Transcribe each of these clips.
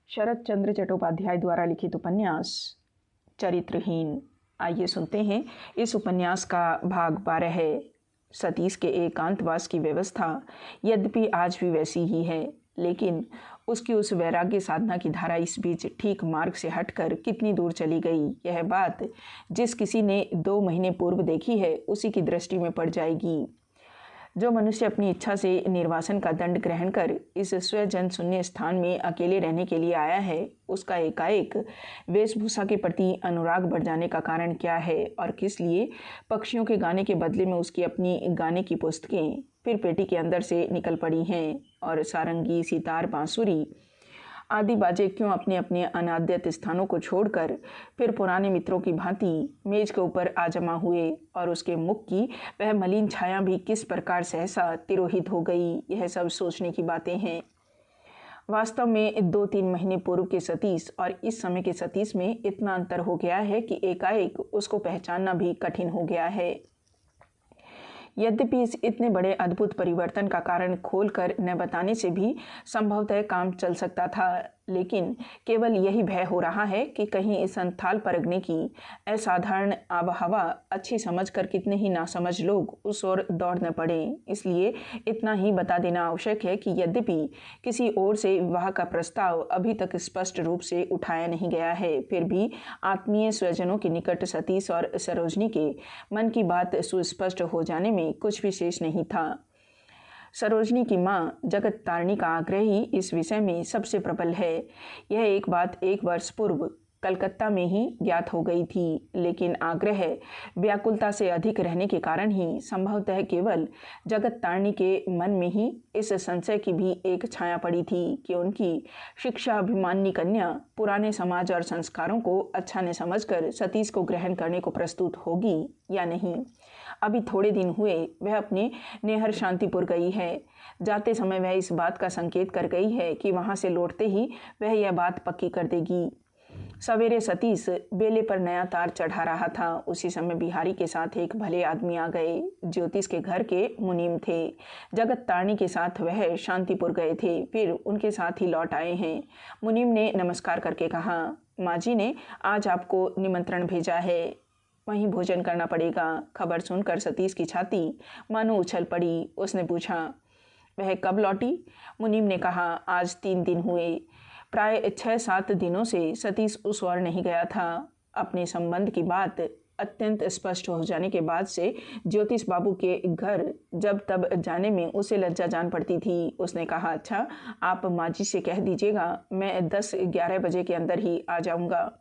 शरत चंद्र चट्टोपाध्याय द्वारा लिखित उपन्यास चरित्रहीन। आइए सुनते हैं इस उपन्यास का भाग 12 है। सतीश के एकांतवास की व्यवस्था यद्यपि आज भी वैसी ही है, लेकिन उसकी उस वैराग्य साधना की धारा इस बीच ठीक मार्ग से हटकर कितनी दूर चली गई, यह बात जिस किसी ने 2 महीने पूर्व देखी है उसी की दृष्टि में पड़ जाएगी। जो मनुष्य अपनी इच्छा से निर्वासन का दंड ग्रहण कर इस स्वजन शून्य स्थान में अकेले रहने के लिए आया है, उसका एकाएक वेशभूषा के प्रति अनुराग बढ़ जाने का कारण क्या है और किस लिए पक्षियों के गाने के बदले में उसकी अपनी गाने की पुस्तकें फिर पेटी के अंदर से निकल पड़ी हैं और सारंगी, सितार, बांसुरी आदि बाजे क्यों अपने अपने अनाद्यत स्थानों को छोड़कर फिर पुराने मित्रों की भांति मेज के ऊपर आ जमा हुए और उसके मुख की वह मलिन छाया भी किस प्रकार सहसा तिरोहित हो गई, यह सब सोचने की बातें हैं। वास्तव में 2-3 महीने पूर्व के सतीश और इस समय के सतीश में इतना अंतर हो गया है कि एकाएक उसको पहचानना भी कठिन हो गया है। यद्यपि इस इतने बड़े अद्भुत परिवर्तन का कारण खोलकर न बताने से भी संभवतः काम चल सकता था, लेकिन केवल यही भय हो रहा है कि कहीं इस संथाल परगने की असाधारण आबहवा अच्छी समझकर कितने ही नासमझ लोग उस ओर दौड़ न पड़ें। इसलिए इतना ही बता देना आवश्यक है कि यद्यपि किसी ओर से विवाह का प्रस्ताव अभी तक स्पष्ट रूप से उठाया नहीं गया है, फिर भी आत्मीय स्वजनों के निकट सतीश और सरोजनी के मन की बात सुस्पष्ट हो जाने में कुछ विशेष नहीं था। सरोजनी की माँ जगत तारिणी का आग्रह ही इस विषय में सबसे प्रबल है। यह एक बात 1 वर्ष पूर्व कलकत्ता में ही ज्ञात हो गई थी, लेकिन आग्रह व्याकुलता से अधिक रहने के कारण ही संभवतः केवल जगत तारिणी के मन में ही इस संशय की भी एक छाया पड़ी थी कि उनकी शिक्षा अभिमानी कन्या पुराने समाज और संस्कारों को अच्छा न समझकर सतीश को ग्रहण करने को प्रस्तुत होगी या नहीं। अभी थोड़े दिन हुए वह अपने नेहर शांतिपुर गई है। जाते समय वह इस बात का संकेत कर गई है कि वहाँ से लौटते ही वह यह बात पक्की कर देगी। सवेरे सतीश बेले पर नया तार चढ़ा रहा था। उसी समय बिहारी के साथ एक भले आदमी आ गए। ज्योतिष के घर के मुनीम थे। जगत तारिणी के साथ वह शांतिपुर गए थे, फिर उनके साथ ही लौट आए हैं। मुनीम ने नमस्कार करके कहा, माँ जी ने आज आपको निमंत्रण भेजा है, वहीं भोजन करना पड़ेगा। खबर सुनकर सतीश की छाती मानो उछल पड़ी। उसने पूछा, वह कब लौटी? मुनीम ने कहा, आज 3 दिन हुए। प्राय 6-7 दिनों से सतीश उस ओर नहीं गया था। अपने संबंध की बात अत्यंत स्पष्ट हो जाने के बाद से ज्योतिष बाबू के घर जब तब जाने में उसे लज्जा जान पड़ती थी। उसने कहा, अच्छा आप माँ जी से कह दीजिएगा, मैं 10-11 बजे के अंदर ही आ जाऊँगा।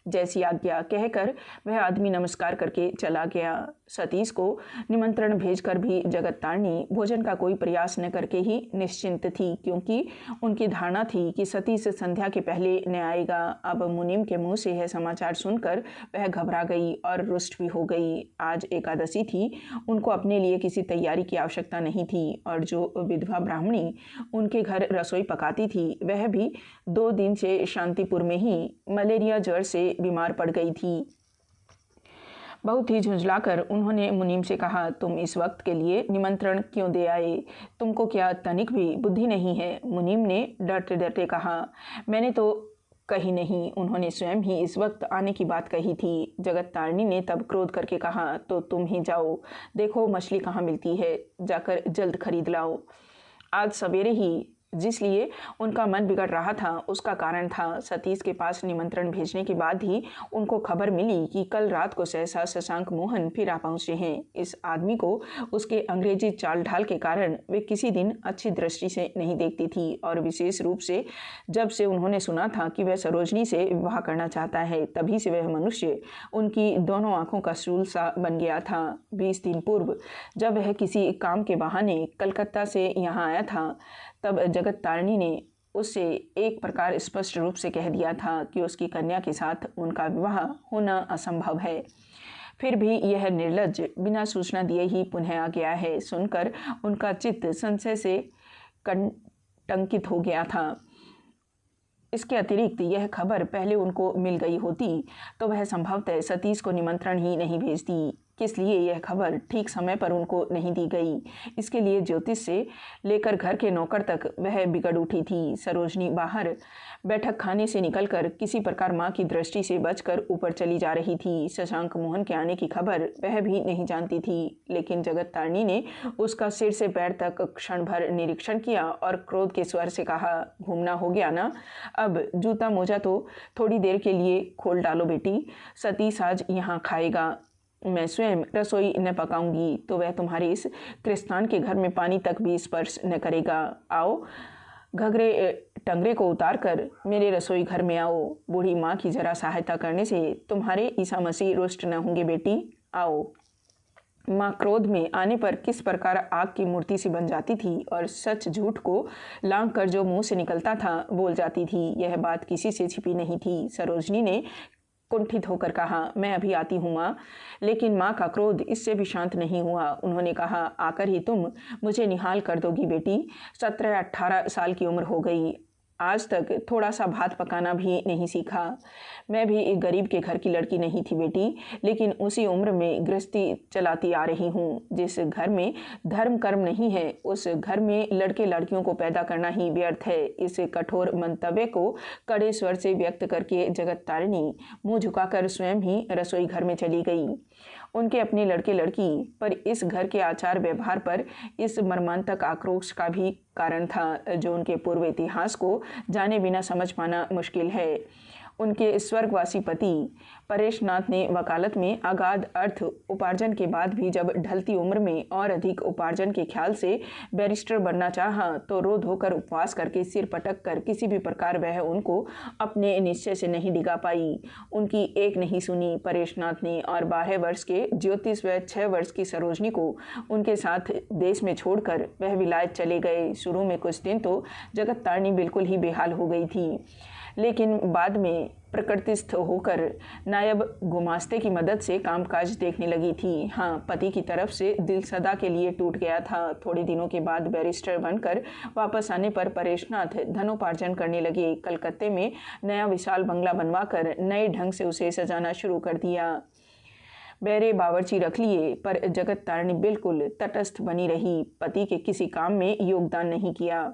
जैसी आज्ञा कहकर वह आदमी नमस्कार करके चला गया। सतीश को निमंत्रण भेजकर भी जगत तारिणी भोजन का कोई प्रयास न करके ही निश्चिंत थी, क्योंकि उनकी धारणा थी कि सतीश संध्या के पहले न आएगा। अब मुनीम के मुंह से यह समाचार सुनकर वह घबरा गई और रुष्ट भी हो गई। आज एकादशी थी, उनको अपने लिए किसी तैयारी की आवश्यकता नहीं थी और जो विधवा ब्राह्मणी उनके घर रसोई पकाती थी वह भी 2 दिन से शांतिपुर में ही मलेरिया ज्वर से बीमार पड़ गई थी। बहुत ही झुंझलाकर उन्होंने मुनीम से कहा, तुम इस वक्त के लिए निमंत्रण क्यों दे आए? तुमको क्या तनिक भी बुद्धि नहीं है? मुनीम ने डरते डरते कहा, मैंने तो कही नहीं, उन्होंने स्वयं ही इस वक्त आने की बात कही थी। जगत तारिणी ने तब क्रोध करके कहा, तो तुम ही जाओ, देखो मछली कहाँ मिलती है, जाकर जल्द खरीद लाओ। आज सवेरे ही जिसलिए उनका मन बिगड़ रहा था उसका कारण था, सतीश के पास निमंत्रण भेजने के बाद ही उनको खबर मिली कि कल रात को सहसा शशांक मोहन फिर आ पहुँचे हैं। इस आदमी को उसके अंग्रेजी चाल ढाल के कारण वे किसी दिन अच्छी दृष्टि से नहीं देखती थी और विशेष रूप से जब से उन्होंने सुना था कि वह सरोजनी से विवाह करना चाहता है, तभी से वह मनुष्य उनकी दोनों आंखों का शूल सा बन गया था। 20 दिन पूर्व जब वह किसी काम के बहाने कलकत्ता से यहाँ आया था, तब जगत तारिणी ने उससे एक प्रकार स्पष्ट रूप से कह दिया था कि उसकी कन्या के साथ उनका विवाह होना असंभव है। फिर भी यह निर्लज्ज बिना सूचना दिए ही पुनः आ गया है। सुनकर उनका चित्त संशय से कंटंकित हो गया था। इसके अतिरिक्त यह खबर पहले उनको मिल गई होती तो वह संभवतः सतीश को निमंत्रण ही नहीं भेजती। किस लिए यह खबर ठीक समय पर उनको नहीं दी गई। इसके लिए ज्योतिष से लेकर घर के नौकर तक वह बिगड़ उठी थी। सरोजनी बाहर बैठक खाने से निकलकर किसी प्रकार माँ की दृष्टि से बचकर ऊपर चली जा रही थी। शशांक मोहन के आने की खबर वह भी नहीं जानती थी, लेकिन जगत तारिणी ने उसका सिर से पैर तक क्षण भर निरीक्षण किया और क्रोध के स्वर से कहा, घूमना हो गया ना, अब जूता मोजा तो थोड़ी देर के लिए खोल डालो बेटी। सतीश आज यहाँ खाएगा, मैं स्वयं रसोई न पकाऊंगी तो वह तुम्हारे इस क्रिस्तान के घर में पानी तक भी स्पर्श न करेगा। आओ, घघरे टंगरे को उतार कर मेरे रसोई घर में आओ। बूढ़ी माँ की जरा सहायता करने से तुम्हारे ईसा मसीह रुष्ट न होंगे बेटी, आओ। माँ क्रोध में आने पर किस प्रकार आग की मूर्ति सी बन जाती थी और सच झूठ को लांघ कर जो मुंह से निकलता था बोल जाती थी। यह बात किसी से छिपी नहीं थी। सरोजनी ने कुंठित होकर कहा, मैं अभी आती हूँ माँ। लेकिन माँ का क्रोध इससे भी शांत नहीं हुआ। उन्होंने कहा, आकर ही तुम मुझे निहाल कर दोगी बेटी। 17-18 साल की उम्र हो गई, आज तक थोड़ा सा भात पकाना भी नहीं सीखा। मैं भी एक गरीब के घर की लड़की नहीं थी बेटी, लेकिन उसी उम्र में गृहस्थी चलाती आ रही हूँ। जिस घर में धर्म कर्म नहीं है उस घर में लड़के लड़कियों को पैदा करना ही व्यर्थ है। इस कठोर मंतव्य को कड़े स्वर से व्यक्त करके जगत तारिणी मुँह झुकाकर स्वयं ही रसोई घर में चली गई। उनके अपने लड़के लड़की पर इस घर के आचार व्यवहार पर इस मर्मांतक आक्रोश का भी कारण था, जो उनके पूर्व इतिहास को जाने बिना समझ पाना मुश्किल है। उनके स्वर्गवासी पति परेशनाथ ने वकालत में अगाध अर्थ उपार्जन के बाद भी जब ढलती उम्र में और अधिक उपार्जन के ख्याल से बैरिस्टर बनना चाहा तो रो धोकर उपवास करके सिर पटक कर किसी भी प्रकार वह उनको अपने निश्चय से नहीं डिगा पाई। उनकी एक नहीं सुनी परेशनाथ ने और 12 वर्ष के ज्योतिष व 6 वर्ष की सरोजनी को उनके साथ देश में छोड़कर वह विलायत चले गए। शुरू में कुछ दिन तो जगत तारिणी बिल्कुल ही बेहाल हो गई थी, लेकिन बाद में प्रकृतिस्थ होकर नायब गुमास्ते की मदद से कामकाज देखने लगी थी। हाँ, पति की तरफ से दिल सदा के लिए टूट गया था। थोड़े दिनों के बाद बैरिस्टर बनकर वापस आने पर परेशनाथ धनोपार्जन करने लगे। कलकत्ते में नया विशाल बंगला बनवाकर नए ढंग से उसे सजाना शुरू कर दिया। बैरे बावर्ची रख लिए, पर जगत तारिणी बिल्कुल तटस्थ बनी रही, पति के किसी काम में योगदान नहीं किया।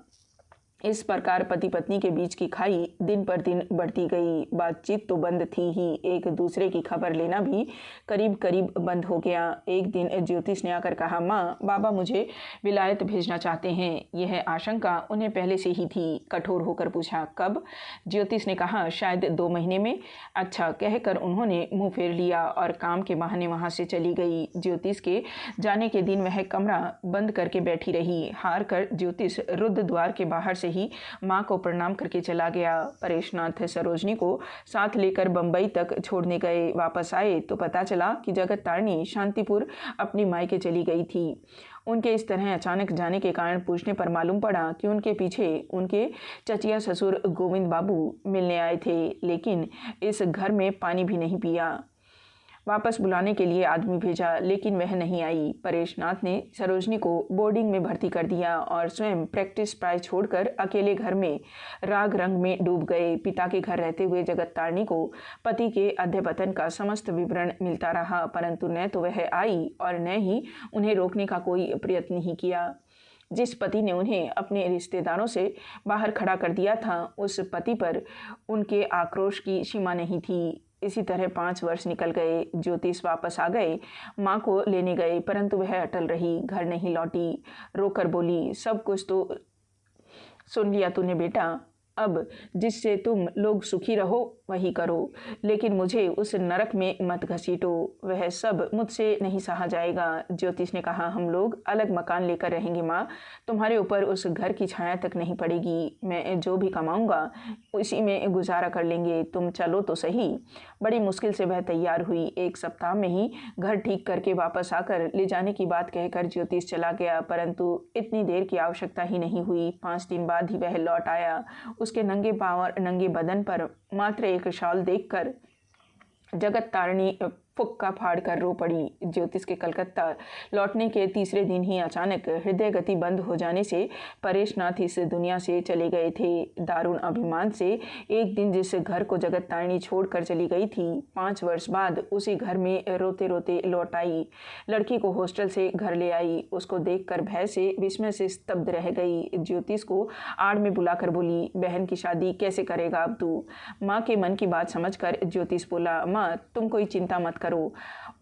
इस प्रकार पति पत्नी के बीच की खाई दिन पर दिन बढ़ती गई। बातचीत तो बंद थी ही, एक दूसरे की खबर लेना भी करीब करीब बंद हो गया। एक दिन ज्योतिष ने आकर कहा, माँ, बाबा मुझे विलायत भेजना चाहते हैं। यह आशंका उन्हें पहले से ही थी। कठोर होकर पूछा, कब? ज्योतिष ने कहा, शायद 2 महीने में। अच्छा कहकर उन्होंने मुँह फेर लिया और काम के बहाने वहाँ से चली गई। ज्योतिष के जाने के दिन वह कमरा बंद करके बैठी रही। हार कर ज्योतिष रुद्ध द्वार के बाहर से ही माँ को प्रणाम करके चला गया। परेशनाथ सरोजनी को साथ लेकर बंबई तक छोड़ने गए। वापस आए तो पता चला कि जगत तारिणी शांतिपुर अपनी मायके चली गई थी। उनके इस तरह अचानक जाने के कारण पूछने पर मालूम पड़ा कि उनके पीछे उनके चचिया ससुर गोविंद बाबू मिलने आए थे, लेकिन इस घर में पानी भी नहीं पिया। वापस बुलाने के लिए आदमी भेजा, लेकिन वह नहीं आई। परेशनाथ ने सरोजनी को बोर्डिंग में भर्ती कर दिया और स्वयं प्रैक्टिस प्राय छोड़कर अकेले घर में राग रंग में डूब गए। पिता के घर रहते हुए जगत तारिणी को पति के अध्यपतन का समस्त विवरण मिलता रहा, परंतु न तो वह आई और न ही उन्हें रोकने का कोई प्रयत्न ही किया। जिस पति ने उन्हें अपने रिश्तेदारों से बाहर खड़ा कर दिया था, उस पति पर उनके आक्रोश की सीमा नहीं थी। इसी तरह 5 वर्ष निकल गए। ज्योतिष वापस आ गए, माँ को लेने गए, परंतु वह अटल रही, घर नहीं लौटी। रोकर बोली, सब कुछ तो सुन लिया तूने बेटा, अब जिससे तुम लोग सुखी रहो वही करो, लेकिन मुझे उस नरक में मत घसीटो, वह सब मुझसे नहीं सहा जाएगा। ज्योतिष ने कहा, हम लोग अलग मकान लेकर रहेंगे माँ, तुम्हारे ऊपर उस घर की छाया तक नहीं पड़ेगी। मैं जो भी कमाऊँगा उसी में गुजारा कर लेंगे, तुम चलो तो सही। बड़ी मुश्किल से वह तैयार हुई। 1 सप्ताह में ही घर ठीक करके वापस आकर ले जाने की बात कहकर ज्योतिष चला गया, परंतु इतनी देर की आवश्यकता ही नहीं हुई। 5 दिन बाद ही वह लौट आया। उसके नंगे पांव और नंगे बदन पर मात्र एक शॉल देखकर जगत तारिणी फुक्का फाड़ कर रो पड़ी। ज्योतिष के कलकत्ता लौटने के तीसरे दिन ही अचानक हृदय गति बंद हो जाने से परेश नाथ इस दुनिया से चले गए थे। दारुण अभिमान से एक दिन जिस घर को जगत तारिणी छोड़कर चली गई थी, 5 वर्ष बाद उसी घर में रोते रोते लौट आई। लड़की को हॉस्टल से घर ले आई। उसको देखकर भय से विस्मय से स्तब्ध रह गई। ज्योतिष को आड़ में बुलाकर बोली, बहन की शादी कैसे करेगा अब तू? माँ के मन की बात समझकर ज्योतिष बोला, माँ तुम कोई चिंता मत करो,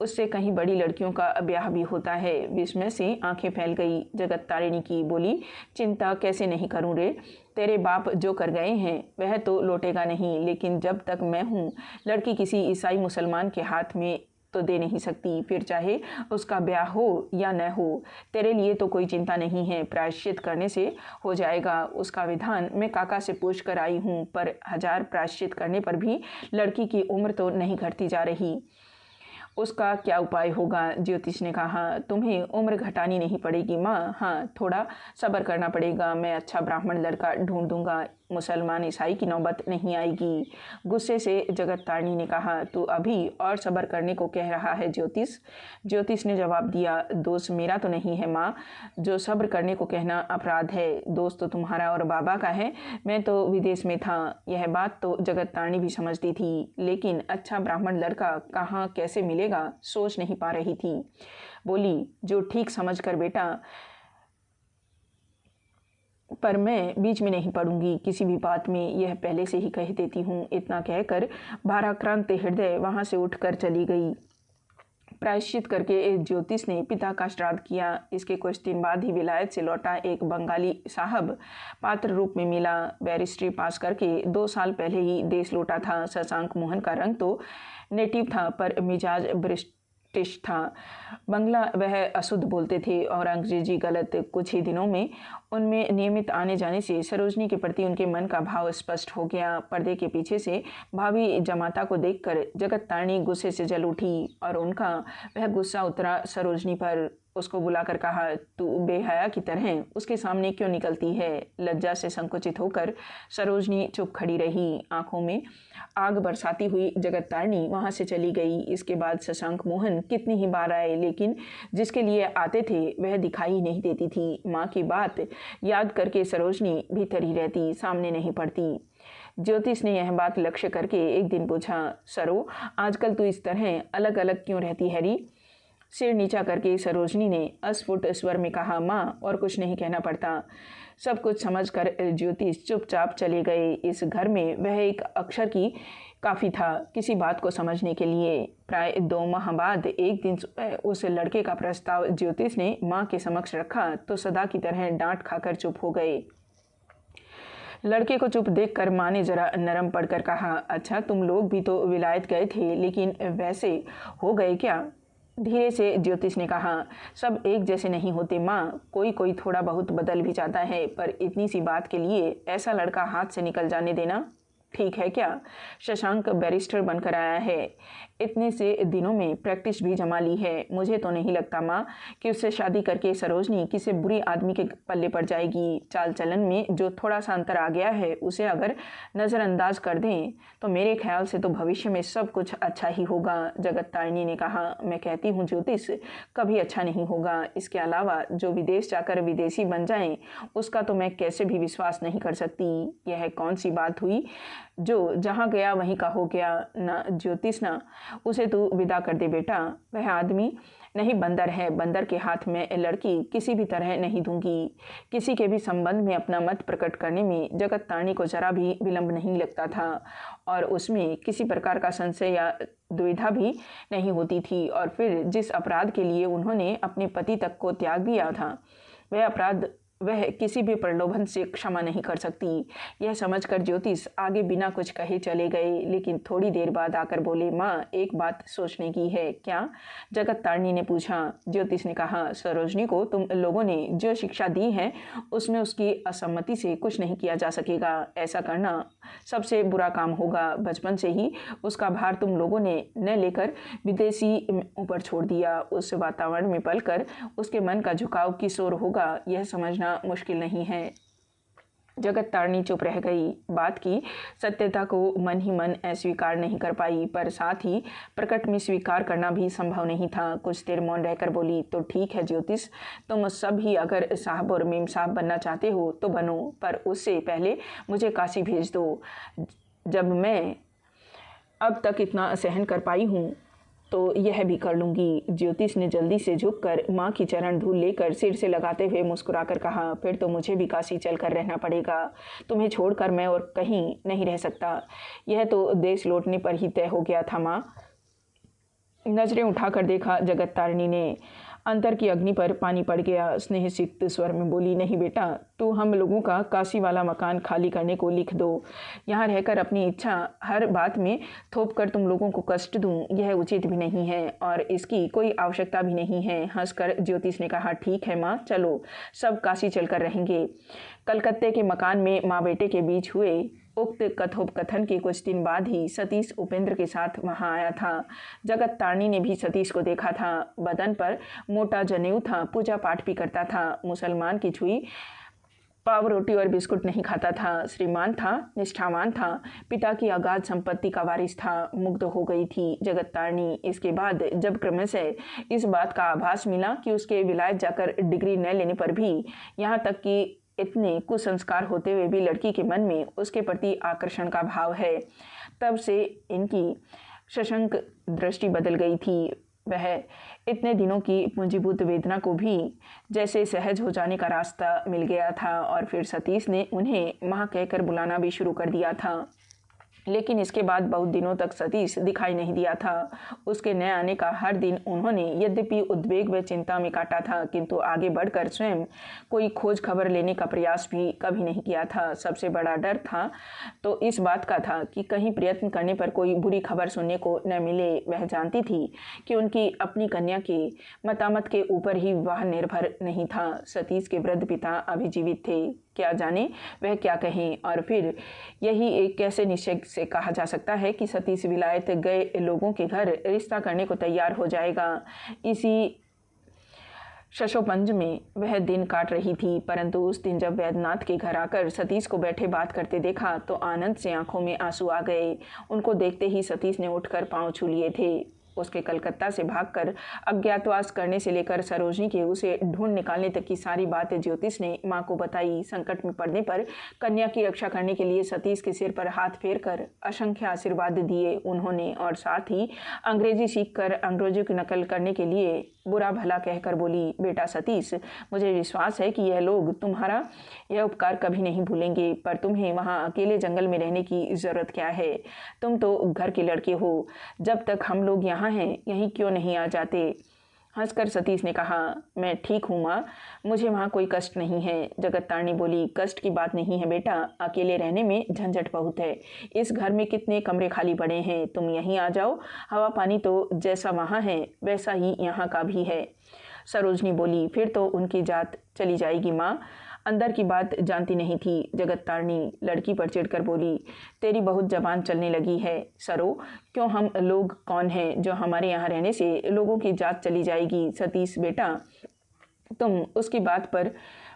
उससे कहीं बड़ी लड़कियों का ब्याह भी होता है। विस्मय से आंखें फैल गई। जगत तारिणी की बोली, चिंता कैसे नहीं करूं रे, तेरे बाप जो कर गए हैं वह तो लौटेगा नहीं, लेकिन जब तक मैं हूँ लड़की किसी ईसाई मुसलमान के हाथ में तो दे नहीं सकती, फिर चाहे उसका ब्याह हो या न हो। तेरे लिए तो कोई चिंता नहीं है, प्रायश्चित करने से हो जाएगा। उसका विधान मैं काका से पूछ कर आई हूँ, पर 1000 प्रायश्चित करने पर भी लड़की की उम्र तो नहीं घटती जा रही। उसका क्या उपाय होगा? ज्योतिष ने कहा, तुम्हें उम्र घटानी नहीं पड़ेगी माँ, हाँ थोड़ा सब्र करना पड़ेगा। मैं अच्छा ब्राह्मण लड़का ढूंढ दूंगा, मुसलमान ईसाई की नौबत नहीं आएगी। गुस्से से जगत तारिणी ने कहा, तू अभी और सब्र करने को कह रहा है ज्योतिष? ज्योतिष ने जवाब दिया, दोष मेरा तो नहीं है माँ, जो सब्र करने को कहना अपराध है। दोस्त तो तुम्हारा और बाबा का है, मैं तो विदेश में था। यह बात तो जगत तारिणी भी समझती थी, लेकिन अच्छा ब्राह्मण लड़का कहाँ कैसे मिलेगा सोच नहीं पा रही थी। बोली, जो ठीक समझ कर बेटा, पर मैं बीच में नहीं पड़ूंगी किसी भी बात में, यह पहले से ही कह देती हूँ। इतना कहकर भाराक्रांत हृदय वहाँ से उठकर चली गई। प्रायश्चित करके ज्योतिष ने पिता का श्राद्ध किया। इसके कुछ दिन बाद ही विलायत से लौटा एक बंगाली साहब पात्र रूप में मिला। बैरिस्ट्री पास करके 2 साल पहले ही देश लौटा था। शशांक मोहन का रंग तो नेटिव था, पर मिजाज ब्रिटिश था। बंगला वह अशुद्ध बोलते थे और अंग्रेजी गलत। कुछ ही दिनों में उनमें नियमित आने जाने से सरोजनी के प्रति उनके मन का भाव स्पष्ट हो गया। पर्दे के पीछे से भाभी जमाता को देखकर जगत तारिणी गुस्से से जल उठी और उनका वह गुस्सा उतरा सरोजनी पर। उसको बुलाकर कहा, तू बेहया की तरह उसके सामने क्यों निकलती है? लज्जा से संकुचित होकर सरोजनी चुप खड़ी रही। आंखों में आग बरसाती हुई जगत तारिणी वहाँ से चली गई। इसके बाद शशांक मोहन कितनी ही बार आए, लेकिन जिसके लिए आते थे वह दिखाई नहीं देती थी। माँ की बात याद करके सरोजनी भीतर ही रहती, सामने नहीं पड़ती। ज्योतिष ने यह बात लक्ष्य करके एक दिन पूछा, सरो आजकल तू इस तरह अलग अलग क्यों रहती है री? सिर नीचा करके सरोजनी ने अस्फुट स्वर में कहा, माँ और कुछ नहीं कहना पड़ता। सब कुछ समझकर ज्योतिष चुपचाप चले गए। इस घर में वह एक अक्षर की काफ़ी था किसी बात को समझने के लिए। प्राय 2 माह बाद एक दिन उस लड़के का प्रस्ताव ज्योतिष ने माँ के समक्ष रखा तो सदा की तरह डांट खाकर चुप हो गए। लड़के को चुप देखकर माँ ने जरा नरम पड़कर कहा, अच्छा तुम लोग भी तो विलायत गए थे, लेकिन वैसे हो गए क्या? धीरे से ज्योतिष ने कहा, सब एक जैसे नहीं होते माँ, कोई कोई थोड़ा बहुत बदल भी जाता है, पर इतनी सी बात के लिए ऐसा लड़का हाथ से निकल जाने देना ठीक है क्या? शशांक बैरिस्टर बनकर आया है, इतने से दिनों में प्रैक्टिस भी जमा ली है। मुझे तो नहीं लगता माँ कि उससे शादी करके सरोजनी किसी बुरी आदमी के पल्ले पड़ जाएगी। चाल चलन में जो थोड़ा सा अंतर आ गया है उसे अगर नज़रअंदाज कर दें तो मेरे ख्याल से तो भविष्य में सब कुछ अच्छा ही होगा। जगत तारिणी ने कहा, मैं कहती हूँ ज्योतिष, कभी अच्छा नहीं होगा। इसके अलावा जो विदेश जाकर विदेशी बन जाएं उसका तो मैं कैसे भी विश्वास नहीं कर सकती। यह कौन सी बात हुई जो जहाँ गया वहीं का हो गया? ना ज्योतिष ना, उसे तू विदा कर दे बेटा, वह आदमी नहीं बंदर है। बंदर के हाथ में लड़की किसी भी तरह नहीं दूंगी। किसी के भी संबंध में अपना मत प्रकट करने में जगत तारिणी को जरा भी विलंब नहीं लगता था और उसमें किसी प्रकार का संशय या दुविधा भी नहीं होती थी। और फिर जिस अपराध के लिए उन्होंने अपने पति तक को त्याग दिया था वह अपराध वह किसी भी प्रलोभन से क्षमा नहीं कर सकती। यह समझकर ज्योतिष आगे बिना कुछ कहे चले गए, लेकिन थोड़ी देर बाद आकर बोले, माँ एक बात सोचने की है। क्या? जगत तारिणी ने पूछा। ज्योतिष ने कहा, सरोजनी को तुम लोगों ने जो शिक्षा दी है उसमें उसकी असम्मति से कुछ नहीं किया जा सकेगा। ऐसा करना सबसे बुरा काम होगा। बचपन से ही उसका भार तुम लोगों ने न लेकर विदेशी ऊपर छोड़ दिया। उस वातावरण में पलकर उसके मन का झुकाव किस ओर होगा यह समझना मुश्किल नहीं है। जगत तारणी चुप रह गई। बात की सत्यता को मन ही मन अस्वीकार नहीं कर पाई, पर साथ ही प्रकट में स्वीकार करना भी संभव नहीं था। कुछ देर मौन रहकर बोली, तो ठीक है ज्योतिष, तुम सब ही अगर साहब और मेम साहब बनना चाहते हो तो बनो, पर उससे पहले मुझे काशी भेज दो। जब मैं अब तक इतना सहन कर पाई हूँ तो यह भी कर लूँगी। ज्योतिष ने जल्दी से झुककर माँ की चरण धूल लेकर सिर से लगाते हुए मुस्कुराकर कहा, फिर तो मुझे भी काशी चलकर रहना पड़ेगा। तुम्हें छोड़कर मैं और कहीं नहीं रह सकता। यह तो देश लौटने पर ही तय हो गया था माँ। नजरें उठाकर देखा जगत तारिणी ने। अंतर की अग्नि पर पानी पड़ गया। स्नेह सिक्त स्वर में बोली, नहीं बेटा, तू हम लोगों का काशी वाला मकान खाली करने को लिख दो। यहाँ रहकर अपनी इच्छा हर बात में थोप कर तुम लोगों को कष्ट दूँ, यह उचित भी नहीं है और इसकी कोई आवश्यकता भी नहीं है। हंसकर ज्योतिष ने कहा, ठीक है माँ, चलो सब काशी चलकर रहेंगे। कलकत्ते के मकान में माँ बेटे के बीच हुए उक्त कथोपकथन के कुछ दिन बाद ही सतीश उपेंद्र के साथ वहां आया था। जगत तारणी ने भी सतीश को देखा था। बदन पर मोटा जनेऊ था, पूजा पाठ भी करता था, मुसलमान की छुई पाव रोटी और बिस्कुट नहीं खाता था, श्रीमान था, निष्ठावान था, पिता की अगाध संपत्ति का वारिस था। मुग्ध हो गई थी जगत तारणी। इसके बाद जब क्रमशः इस बात का आभास मिला कि उसके विलायत जाकर डिग्री न लेने पर भी, यहाँ तक कि इतने कुसंस्कार होते हुए भी लड़की के मन में उसके प्रति आकर्षण का भाव है, तब से इनकी सशंक दृष्टि बदल गई थी। वह इतने दिनों की पूंजीभूत वेदना को भी जैसे सहज हो जाने का रास्ता मिल गया था और फिर सतीश ने उन्हें माँ कहकर बुलाना भी शुरू कर दिया था। लेकिन इसके बाद बहुत दिनों तक सतीश दिखाई नहीं दिया था। उसके न आने का हर दिन उन्होंने यद्यपि उद्वेग व चिंता में काटा था, किंतु आगे बढ़कर स्वयं कोई खोज खबर लेने का प्रयास भी कभी नहीं किया था। सबसे बड़ा डर था तो इस बात का था कि कहीं प्रयत्न करने पर कोई बुरी खबर सुनने को न मिले। वह जानती थी कि उनकी अपनी कन्या के मतामत के ऊपर ही विवाह निर्भर नहीं था। सतीश के वृद्ध पिता अभी जीवित थे, क्या जाने वह क्या कहें। और फिर यही एक कैसे निश्चय से कहा जा सकता है कि सतीश विलायत गए लोगों के घर रिश्ता करने को तैयार हो जाएगा। इसी शशोपंज में वह दिन काट रही थी, परंतु उस दिन जब वैद्यनाथ के घर आकर सतीश को बैठे बात करते देखा तो आनंद से आंखों में आंसू आ गए। उनको देखते ही सतीश ने उठकर पांव छू लिए थे। उसके कलकत्ता से भागकर अज्ञातवास करने से लेकर सरोजनी के उसे ढूंढ निकालने तक की सारी बातें ज्योतिष ने माँ को बताई। संकट में पड़ने पर कन्या की रक्षा करने के लिए सतीश के सिर पर हाथ फेरकर असंख्य आशीर्वाद दिए उन्होंने, और साथ ही अंग्रेजी सीखकर अंग्रेजों की नकल करने के लिए बुरा भला कहकर बोली, बेटा सतीश, मुझे विश्वास है कि यह लोग तुम्हारा यह उपकार कभी नहीं भूलेंगे, पर तुम्हें वहाँ अकेले जंगल में रहने की ज़रूरत क्या है? तुम तो घर के लड़के हो, जब तक हम लोग यहाँ हैं यहीं क्यों नहीं आ जाते? हंसकर सतीश ने कहा, मैं ठीक हूँ माँ, मुझे वहाँ कोई कष्ट नहीं है। जगत तारणी बोली, कष्ट की बात नहीं है बेटा, अकेले रहने में झंझट बहुत है। इस घर में कितने कमरे खाली पड़े हैं, तुम यहीं आ जाओ। हवा पानी तो जैसा वहाँ है वैसा ही यहाँ का भी है। सरोजनी बोली, फिर तो उनकी जात चली जाएगी माँ। अंदर की बात जानती नहीं थी जगत तारणी लड़की पर चिढ़कर बोली, तेरी बहुत जबान चलने लगी है सरो, क्यों हम लोग कौन हैं जो हमारे यहाँ रहने से लोगों की जात चली जाएगी? सतीश बेटा, तुम उसकी बात पर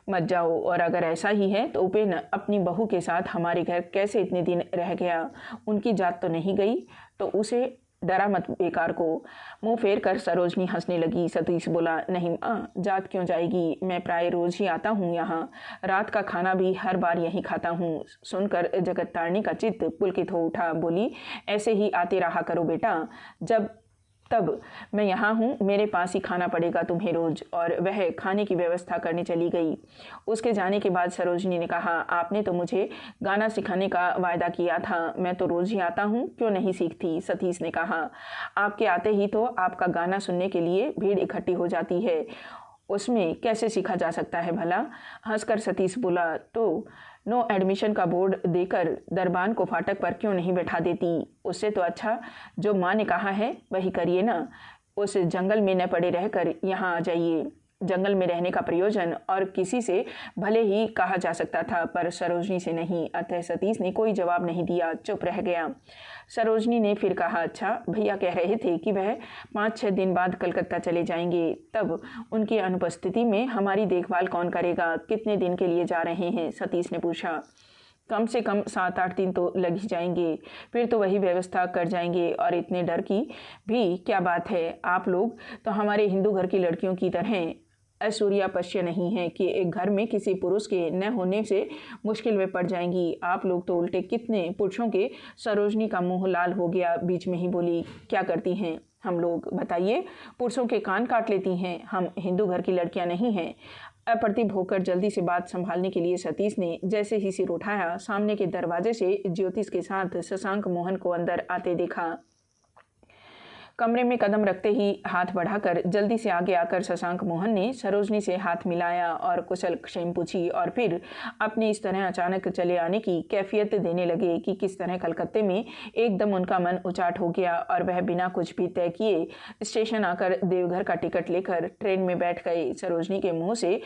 मत जाओ, और अगर ऐसा ही है तो उपेंद्र अपनी बहू के साथ हमारे घर कैसे इतने दिन रह गया? उनकी जात तो नहीं गई, तो उसे डरा मत बेकार को। मुंह फेर कर सरोजनी हंसने लगी। सतीश बोला, नहीं माँ, जात क्यों जाएगी, मैं प्राय रोज ही आता हूँ यहाँ, रात का खाना भी हर बार यहीं खाता हूँ। सुनकर जगत तारणी का चित्त पुलकित हो उठा। बोली, ऐसे ही आते रहा करो बेटा, जब तब मैं यहाँ हूँ, मेरे पास ही खाना पड़ेगा तुम्हें रोज। और वह खाने की व्यवस्था करने चली गई। उसके जाने के बाद सरोजनी ने कहा, आपने तो मुझे गाना सिखाने का वायदा किया था, मैं तो रोज ही आता हूँ, क्यों नहीं सीखती? सतीश ने कहा, आपके आते ही तो आपका गाना सुनने के लिए भीड़ इकट्ठी हो जाती है, उसमें कैसे सीखा जा सकता है भला? हंसकर सतीश बोला, तो नो एडमिशन का बोर्ड देकर दरबान को फाटक पर क्यों नहीं बैठा देती? उससे तो अच्छा जो माँ ने कहा है वही करिए ना, उस जंगल में न पड़े रहकर यहाँ आ जाइए। जंगल में रहने का प्रयोजन और किसी से भले ही कहा जा सकता था, पर सरोजनी से नहीं। अतः सतीश ने कोई जवाब नहीं दिया, चुप रह गया। सरोजनी ने फिर कहा, अच्छा, भैया कह रहे थे कि वह 5-6 दिन बाद कलकत्ता चले जाएंगे, तब उनकी अनुपस्थिति में हमारी देखभाल कौन करेगा? कितने दिन के लिए जा रहे हैं? सतीश ने पूछा। कम से कम 7-8 दिन तो लग ही जाएंगे, फिर तो वही व्यवस्था कर जाएंगे। और इतने डर की भी क्या बात है? आप लोग तो हमारे हिंदू घर की लड़कियों की तरह असूर्यापश्य नहीं है कि एक घर में किसी पुरुष के न होने से मुश्किल में पड़ जाएंगी। आप लोग तो उल्टे कितने पुरुषों के। सरोजनी का मुंह लाल हो गया, बीच में ही बोली, क्या करती हैं हम लोग? बताइए। पुरुषों के कान काट लेती हैं। हम हिंदू घर की लड़कियां नहीं हैं। अप्रतिभ होकर जल्दी से बात संभालने के लिए सतीश ने जैसे ही सिर उठाया, सामने के दरवाजे से ज्योतिष के साथ शशांक मोहन को अंदर आते देखा। कमरे में कदम रखते ही हाथ बढ़ाकर जल्दी से आगे आकर शशांक मोहन ने सरोजनी से हाथ मिलाया और कुशल क्षेम पूछी, और फिर अपने इस तरह अचानक चले आने की कैफियत देने लगे कि किस तरह कलकत्ते में एकदम उनका मन उचाट हो गया और वह बिना कुछ भी तय किए स्टेशन आकर देवघर का टिकट लेकर ट्रेन में बैठ गए। सरोजनी के मुंह से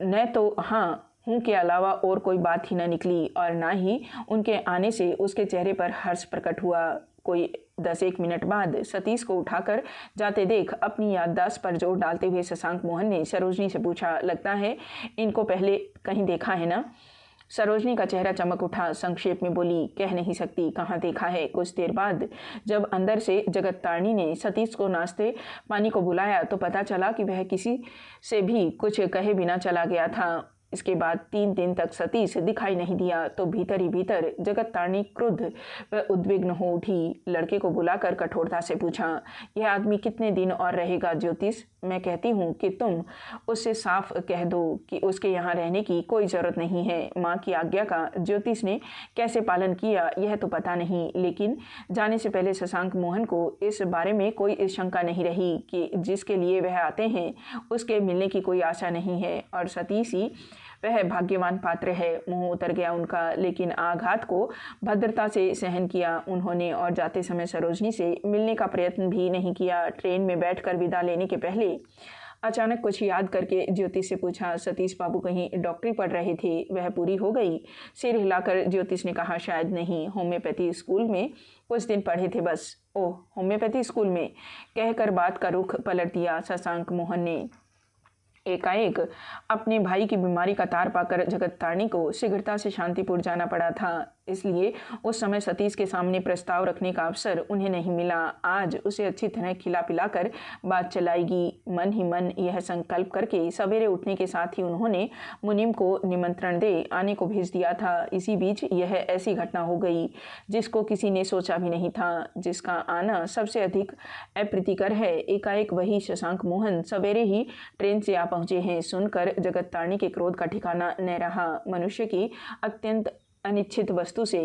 न तो हाँ हूँ के अलावा और कोई बात ही न निकली, और ना ही उनके आने से उसके चेहरे पर हर्ष प्रकट हुआ। कोई 10-1 मिनट बाद सतीश को उठाकर जाते देख अपनी याददाश्त पर जोर डालते हुए शशांक मोहन ने सरोजनी से पूछा, लगता है इनको पहले कहीं देखा है ना? सरोजनी का चेहरा चमक उठा, संक्षेप में बोली, कह नहीं सकती, कहाँ देखा है। कुछ देर बाद जब अंदर से जगत तारणी ने सतीश को नाश्ते पानी को बुलाया तो पता चला कि वह किसी से भी कुछ कहे बिना चला गया था। इसके बाद 3 दिन तक सतीश दिखाई नहीं दिया तो भीतर ही भीतर जगत तारणी क्रुद्ध व उद्विग्न हो उठी। लड़के को बुलाकर कठोरता से पूछा, यह आदमी कितने दिन और रहेगा ज्योतिष? मैं कहती हूँ कि तुम उससे साफ कह दो कि उसके यहाँ रहने की कोई ज़रूरत नहीं है। माँ की आज्ञा का ज्योतिष ने कैसे पालन किया यह तो पता नहीं, लेकिन जाने से पहले शशांक मोहन को इस बारे में कोई शंका नहीं रही कि जिसके लिए वह आते हैं उसके मिलने की कोई आशा नहीं है, और सतीश ही वह भाग्यवान पात्र है। मुंह उतर गया उनका, लेकिन आघात को भद्रता से सहन किया उन्होंने और जाते समय सरोजनी से मिलने का प्रयत्न भी नहीं किया। ट्रेन में बैठकर विदा लेने के पहले अचानक कुछ याद करके ज्योतिष से पूछा, सतीश बाबू कहीं डॉक्टरी पढ़ रहे थे, वह पूरी हो गई? सिर हिलाकर ज्योतिष ने कहा, शायद नहीं, होम्योपैथी स्कूल में कुछ दिन पढ़े थे बस। ओह, होम्योपैथी स्कूल में? कहकर बात का रुख पलट दिया शशांक मोहन ने। एकाएक अपने भाई की बीमारी का तार पाकर जगत तारणी को शीघ्रता से शांतिपुर जाना पड़ा था, इसलिए उस समय सतीश के सामने प्रस्ताव रखने का अवसर उन्हें नहीं मिला। आज उसे अच्छी तरह खिला पिलाकर बात चलाएगी। मन ही मन यह संकल्प करके सवेरे उठने के साथ ही उन्होंने मुनीम को निमंत्रण दे आने को भेज दिया था। इसी बीच यह ऐसी घटना हो गई जिसको किसी ने सोचा भी नहीं था, जिसका आना सबसे अधिक अप्रीतिकर है। एकाएक वही शशांक मोहन सवेरे ही ट्रेन से आ पहुंचे हैं सुनकर जगत तारणी के क्रोध का ठिकाना न रहा। मनुष्य की अत्यंत अनिश्चित वस्तु से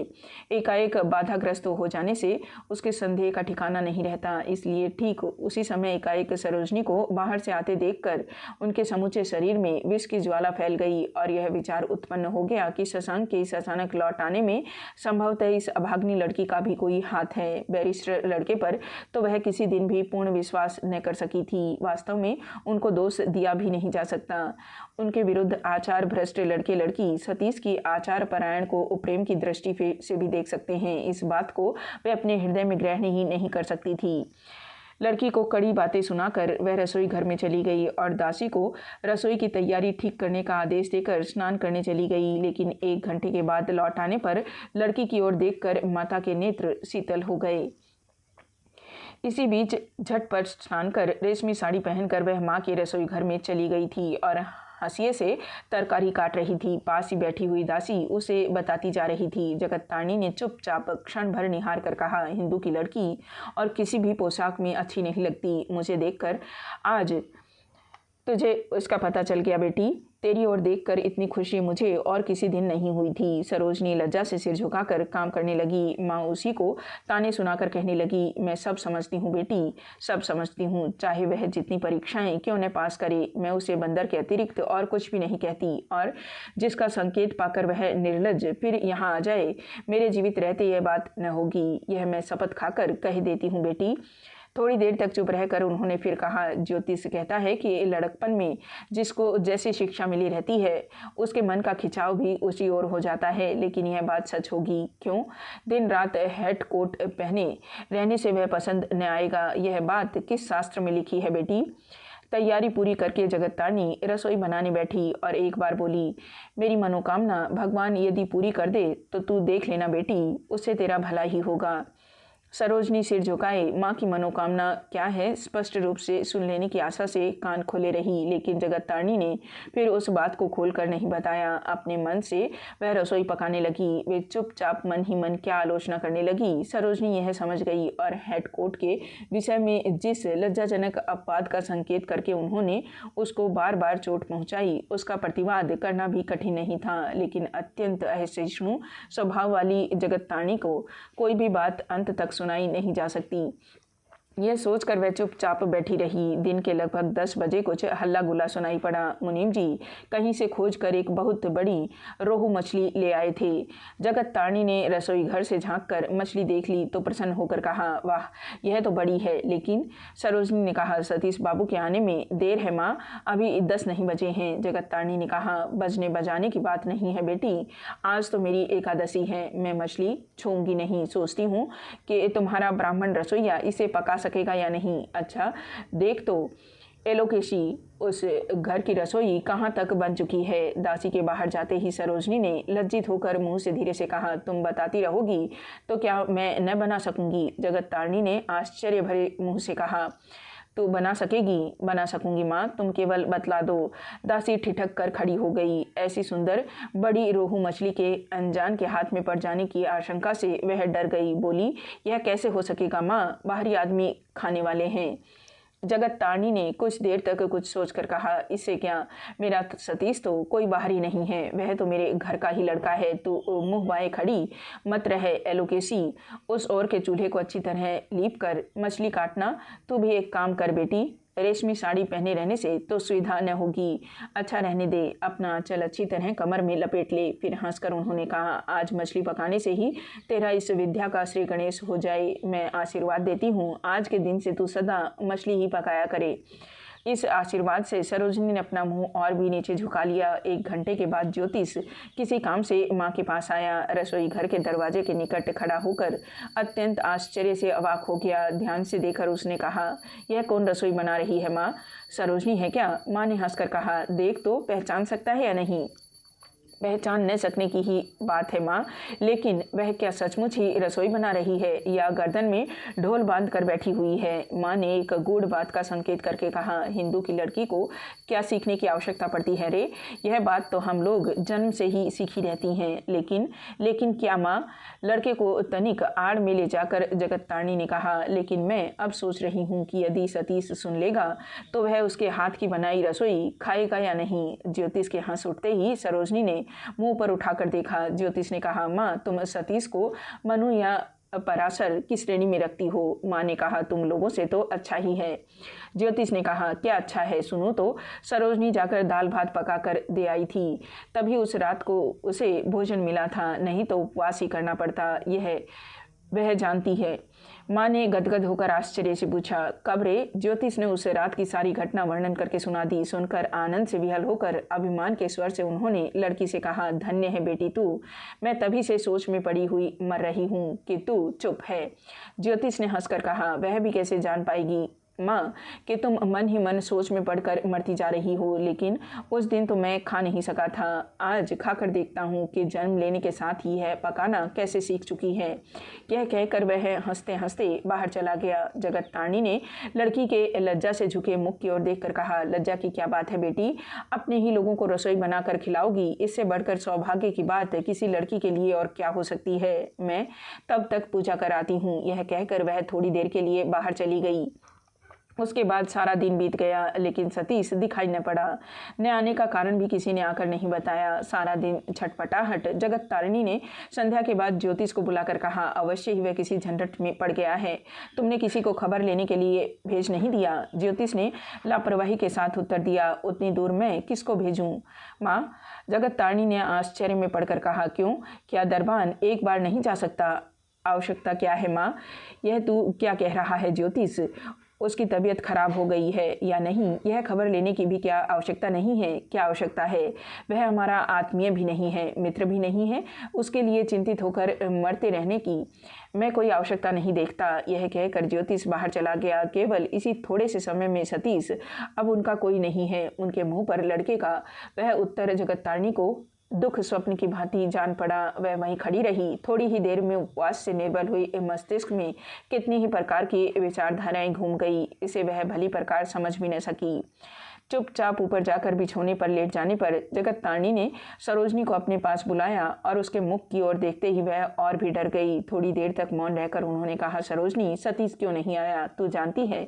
एकाएक बाधाग्रस्त हो जाने से उसके संदेह का ठिकाना नहीं रहता। इसलिए ठीक उसी समय एकाएक सरोजनी को बाहर से आते देखकर उनके समूचे शरीर में विष की ज्वाला फैल गई और यह विचार उत्पन्न हो गया कि शशांक के इस अचानक लौट आने में संभवतः इस अभाग्नी लड़की का भी कोई हाथ है। बैरिस्टर लड़के पर तो वह किसी दिन भी पूर्ण विश्वास न कर सकी थी। वास्तव में उनको दोष दिया भी नहीं जा सकता। उनके विरुद्ध आचार भ्रष्ट लड़के लड़की सतीश की आचार परायण को प्रेम की दृष्टि से भी देख सकते हैं। इस बात को वे अपने हृदय में ग्रहण ही नहीं कर सकती थी। लड़की को कड़ी बातें सुनाकर वह रसोई घर में चली गई और दासी को रसोई की तैयारी ठीक करने का आदेश देकर स्नान करने चली गई। लेकिन 1 घंटे के बाद लौट आने पर लड़की की ओर देखकर माता के नेत्र शीतल हो गए। इसी बीच झटपट स्नान कर रेशमी साड़ी पहनकर वह माँ के रसोई घर में चली गई थी और हंसिये से तरकारी काट रही थी। पास ही बैठी हुई दासी उसे बताती जा रही थी। जगत तारणी ने चुपचाप क्षण भर निहार कर कहा, हिंदू की लड़की और किसी भी पोशाक में अच्छी नहीं लगती। मुझे देखकर आज तुझे उसका पता चल गया बेटी। तेरी ओर देखकर इतनी खुशी मुझे और किसी दिन नहीं हुई थी। सरोजनी लज्जा से सिर झुकाकर काम करने लगी। माँ उसी को ताने सुनाकर कहने लगी, मैं सब समझती हूँ बेटी, सब समझती हूँ। चाहे वह जितनी परीक्षाएं क्यों न पास करे, मैं उसे बंदर के अतिरिक्त और कुछ भी नहीं कहती। और जिसका संकेत पाकर वह निर्लज्ज फिर यहाँ आ जाए, मेरे जीवित रहते यह बात न होगी। यह मैं शपथ खाकर कह देती हूँ बेटी। थोड़ी देर तक चुप रहकर उन्होंने फिर कहा, ज्योतिष कहता है कि लड़कपन में जिसको जैसी शिक्षा मिली रहती है उसके मन का खिंचाव भी उसी ओर हो जाता है। लेकिन यह बात सच होगी क्यों? दिन रात हैट कोट पहने रहने से वह पसंद न आएगा, यह बात किस शास्त्र में लिखी है बेटी? तैयारी पूरी करके जगत्तारनी रसोई बनाने बैठी और एक बार बोली, मेरी मनोकामना भगवान यदि पूरी कर दे तो तू देख लेना बेटी, उससे तेरा भला ही होगा। सरोजनी सिर झुकाए माँ की मनोकामना क्या है स्पष्ट रूप से सुन लेने की आशा से कान खोले रही, लेकिन जगत्तारनी ने फिर उस बात को खोलकर नहीं बताया। अपने मन से वह रसोई पकाने लगी। वे चुपचाप मन ही मन क्या आलोचना करने लगी, सरोजनी यह समझ गई और हेड कोट के विषय में जिस लज्जाजनक अपवाद का संकेत करके उन्होंने उसको बार बार चोट पहुँचाई उसका प्रतिवाद करना भी कठिन नहीं था। लेकिन अत्यंत असहिष्णु स्वभाव वाली जगत्तारनी को कोई भी बात अंत तक सुनाई नहीं जा सकती। यह सोचकर वह चुपचाप बैठी रही। दिन के लगभग 10 बजे कुछ हल्ला गुल्ला सुनाई पड़ा। मुनीम जी कहीं से खोज कर एक बहुत बड़ी रोहू मछली ले आए थे। जगत्तारनी ने रसोई घर से झांक कर मछली देख ली तो प्रसन्न होकर कहा, वाह यह तो बड़ी है। लेकिन सरोजनी ने कहा, सतीश बाबू के आने में देर है माँ, अभी 10 नहीं बजे हैं। जगत्तारनी ने कहा, बजने बजाने की बात नहीं है बेटी, आज तो मेरी एकादशी है, मैं मछली छूऊंगी नहीं। सोचती हूँ कि तुम्हारा ब्राह्मण रसोइया इसे पका सकेगा या नहीं। अच्छा देख तो एलोकेशी उस घर की रसोई कहाँ तक बन चुकी है। दासी के बाहर जाते ही सरोजनी ने लज्जित होकर मुंह से धीरे से कहा, तुम बताती रहोगी तो क्या मैं न बना सकूंगी? जगत्तारनी ने आश्चर्य भरे मुंह से कहा, तू बना सकेगी? बना सकूंगी माँ, तुम केवल बतला दो। दासी ठिठक कर खड़ी हो गई। ऐसी सुंदर बड़ी रोहू मछली के अनजान के हाथ में पड़ जाने की आशंका से वह डर गई। बोली, यह कैसे हो सकेगा माँ, बाहरी आदमी खाने वाले हैं। जगत्तारनी ने कुछ देर तक कुछ सोचकर कहा, इससे क्या, मेरा सतीश तो कोई बाहरी नहीं है, वह तो मेरे घर का ही लड़का है। तू मुंह बाएं खड़ी मत रहे एलोकेसी, उस ओर के चूल्हे को अच्छी तरह लीप कर मछली काटना। तू भी एक काम कर बेटी, रेशमी साड़ी पहने रहने से तो सुविधा न होगी। अच्छा रहने दे, अपना आंचल अच्छी तरह कमर में लपेट ले। फिर हंसकर उन्होंने कहा, आज मछली पकाने से ही तेरा इस विद्या का श्री गणेश हो जाए। मैं आशीर्वाद देती हूँ, आज के दिन से तू सदा मछली ही पकाया करे। इस आशीर्वाद से सरोजनी ने अपना मुंह और भी नीचे झुका लिया। 1 घंटे के बाद ज्योतिष किसी काम से माँ के पास आया। रसोई घर के दरवाजे के निकट खड़ा होकर अत्यंत आश्चर्य से अवाक हो गया। ध्यान से देखकर उसने कहा, यह कौन रसोई बना रही है माँ? सरोजनी है क्या? माँ ने हंसकर कहा, देख तो पहचान सकता है या नहीं? पहचान न सकने की ही बात है माँ, लेकिन वह क्या सचमुच ही रसोई बना रही है या गर्दन में ढोल बांध कर बैठी हुई है? माँ ने एक गूढ़ बात का संकेत करके कहा, हिंदू की लड़की को क्या सीखने की आवश्यकता पड़ती है रे? यह बात तो हम लोग जन्म से ही सीखी रहती हैं। लेकिन क्या माँ? लड़के को तनिक आड़ में ले जाकर जगत्तारनी ने कहा, लेकिन मैं अब सोच रही हूँ कि यदि सतीश सुन लेगा तो वह उसके हाथ की बनाई रसोई खाएगा या नहीं। ज्योतिष के हंस उठते ही सरोजनी ने मुंह पर उठाकर देखा। ज्योतिष ने कहा, माँ तुम सतीश को मनु या पराशर की श्रेणी में रखती हो? माँ ने कहा, तुम लोगों से तो अच्छा ही है। ज्योतिष ने कहा, क्या अच्छा है, सुनो तो। सरोजनी जाकर दाल भात पका कर दे आई थी, तभी उस रात को उसे भोजन मिला था, नहीं तो उपवास ही करना पड़ता, यह वह जानती है। माँ ने गदगद होकर आश्चर्य से पूछा, कब रे? ज्योतिष ने उस रात की सारी घटना वर्णन करके सुना दी। सुनकर आनंद से विहल होकर अभिमान के स्वर से उन्होंने लड़की से कहा, धन्य है बेटी तू, मैं तभी से सोच में पड़ी हुई मर रही हूँ कि तू चुप है। ज्योतिष ने हंसकर कहा, वह भी कैसे जान पाएगी माँ कि तुम मन ही मन सोच में पड़कर मरती जा रही हो। लेकिन उस दिन तो मैं खा नहीं सका था, आज खाकर देखता हूँ कि जन्म लेने के साथ ही है पकाना कैसे सीख चुकी है। यह कहकर वह हंसते हंसते बाहर चला गया। जगत्तारनी ने लड़की के लज्जा से झुके मुख की ओर देखकर कहा, लज्जा की क्या बात है बेटी, अपने ही लोगों को रसोई बनाकर खिलाओगी, इससे बढ़कर सौभाग्य की बात किसी लड़की के लिए और क्या हो सकती है। मैं तब तक पूजा कराती हूँ। यह कहकर वह थोड़ी देर के लिए बाहर चली गई। उसके बाद सारा दिन बीत गया, लेकिन सतीश दिखाई न पड़ा। न आने का कारण भी किसी ने आकर नहीं बताया। सारा दिन छटपटाहट। जगत्तारिणी ने संध्या के बाद ज्योतिष को बुलाकर कहा, अवश्य ही वह किसी झंझट में पड़ गया है, तुमने किसी को खबर लेने के लिए भेज नहीं दिया? ज्योतिष ने लापरवाही के साथ उत्तर दिया, उतनी दूर मैं किसको भेजूं माँ? जगत्तारिणी ने आश्चर्य में पड़कर कहा, क्यों, क्या दरबान एक बार नहीं जा सकता? आवश्यकता क्या है माँ? यह तू क्या कह रहा है ज्योतिष? उसकी तबीयत खराब हो गई है या नहीं, यह खबर लेने की भी क्या आवश्यकता नहीं है? क्या आवश्यकता है? वह हमारा आत्मीय भी नहीं है, मित्र भी नहीं है, उसके लिए चिंतित होकर मरते रहने की मैं कोई आवश्यकता नहीं देखता। यह कहकर ज्योतिष बाहर चला गया। केवल इसी थोड़े से समय में सतीश अब उनका कोई नहीं है। उनके मुंह पर लड़के का वह उत्तर जगत्तारिणी को दुख स्वप्न की भांति जान पड़ा। वह वहीं खड़ी रही। थोड़ी ही देर में उपवास से निर्बल हुई मस्तिष्क में कितनी ही प्रकार की विचारधाराएं घूम गई, इसे वह भली प्रकार समझ भी न सकी। चुपचाप ऊपर जाकर बिछौने पर लेट जाने पर जगत्तारिणी ने सरोजनी को अपने पास बुलाया और उसके मुख की ओर देखते ही वह और भी डर गई। थोड़ी देर तक मौन रहकर उन्होंने कहा, सरोजनी, सतीश क्यों नहीं आया? तू जानती है?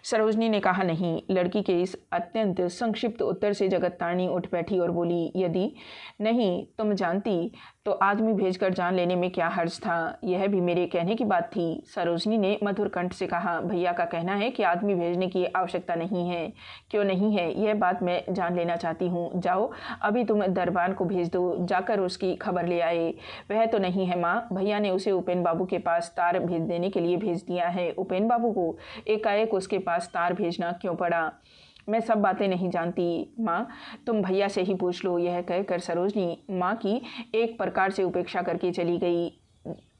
सरोजनी ने कहा, नहीं। लड़की के इस अत्यंत संक्षिप्त उत्तर से जगत्तारिणी उठ बैठी और बोली, यदि नहीं तुम जानती तो आदमी भेजकर जान लेने में क्या हर्ज था? यह भी मेरे कहने की बात थी। सरोजनी ने मधुर कंठ से कहा, भैया का कहना है कि आदमी भेजने की आवश्यकता नहीं है। क्यों नहीं है? यह बात मैं जान लेना चाहती हूँ। जाओ, अभी तुम दरबान को भेज दो, जाकर उसकी खबर ले आए। वह तो नहीं है माँ, भैया ने उसे उपेन बाबू के पास तार भेज देने के लिए भेज दिया है। उपेन बाबू को एकाएक उसके पास तार भेजना क्यों पड़ा? मैं सब बातें नहीं जानती माँ, तुम भैया से ही पूछ लो। यह कहकर सरोजनी माँ की एक प्रकार से उपेक्षा करके चली गई।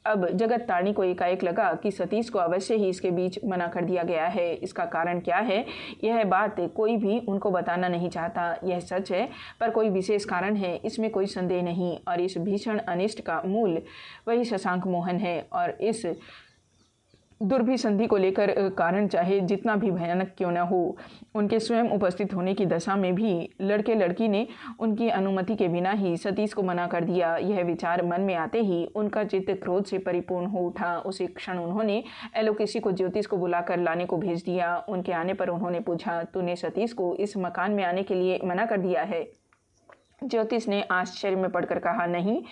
अब जगत्तारिणी को एकाएक लगा कि सतीश को अवश्य ही इसके बीच मना कर दिया गया है। इसका कारण क्या है? यह बात कोई भी उनको बताना नहीं चाहता। यह सच है, पर कोई विशेष कारण है, इसमें कोई संदेह नहीं। और इस भीषण अनिष्ट का मूल वही शशांक मोहन है। और इस दुर्भिसंधि को लेकर कारण चाहे जितना भी भयानक क्यों न हो, उनके स्वयं उपस्थित होने की दशा में भी लड़के लड़की ने उनकी अनुमति के बिना ही सतीश को मना कर दिया। यह विचार मन में आते ही उनका चित्त क्रोध से परिपूर्ण हो उठा। उसी क्षण उन्होंने एलोकेसी को ज्योतिष को बुलाकर लाने को भेज दिया। उनके आने पर उन्होंने पूछा, तूने सतीश को इस मकान में आने के लिए मना कर दिया है? ज्योतिष ने आश्चर्य में पड़कर कहा, नहीं।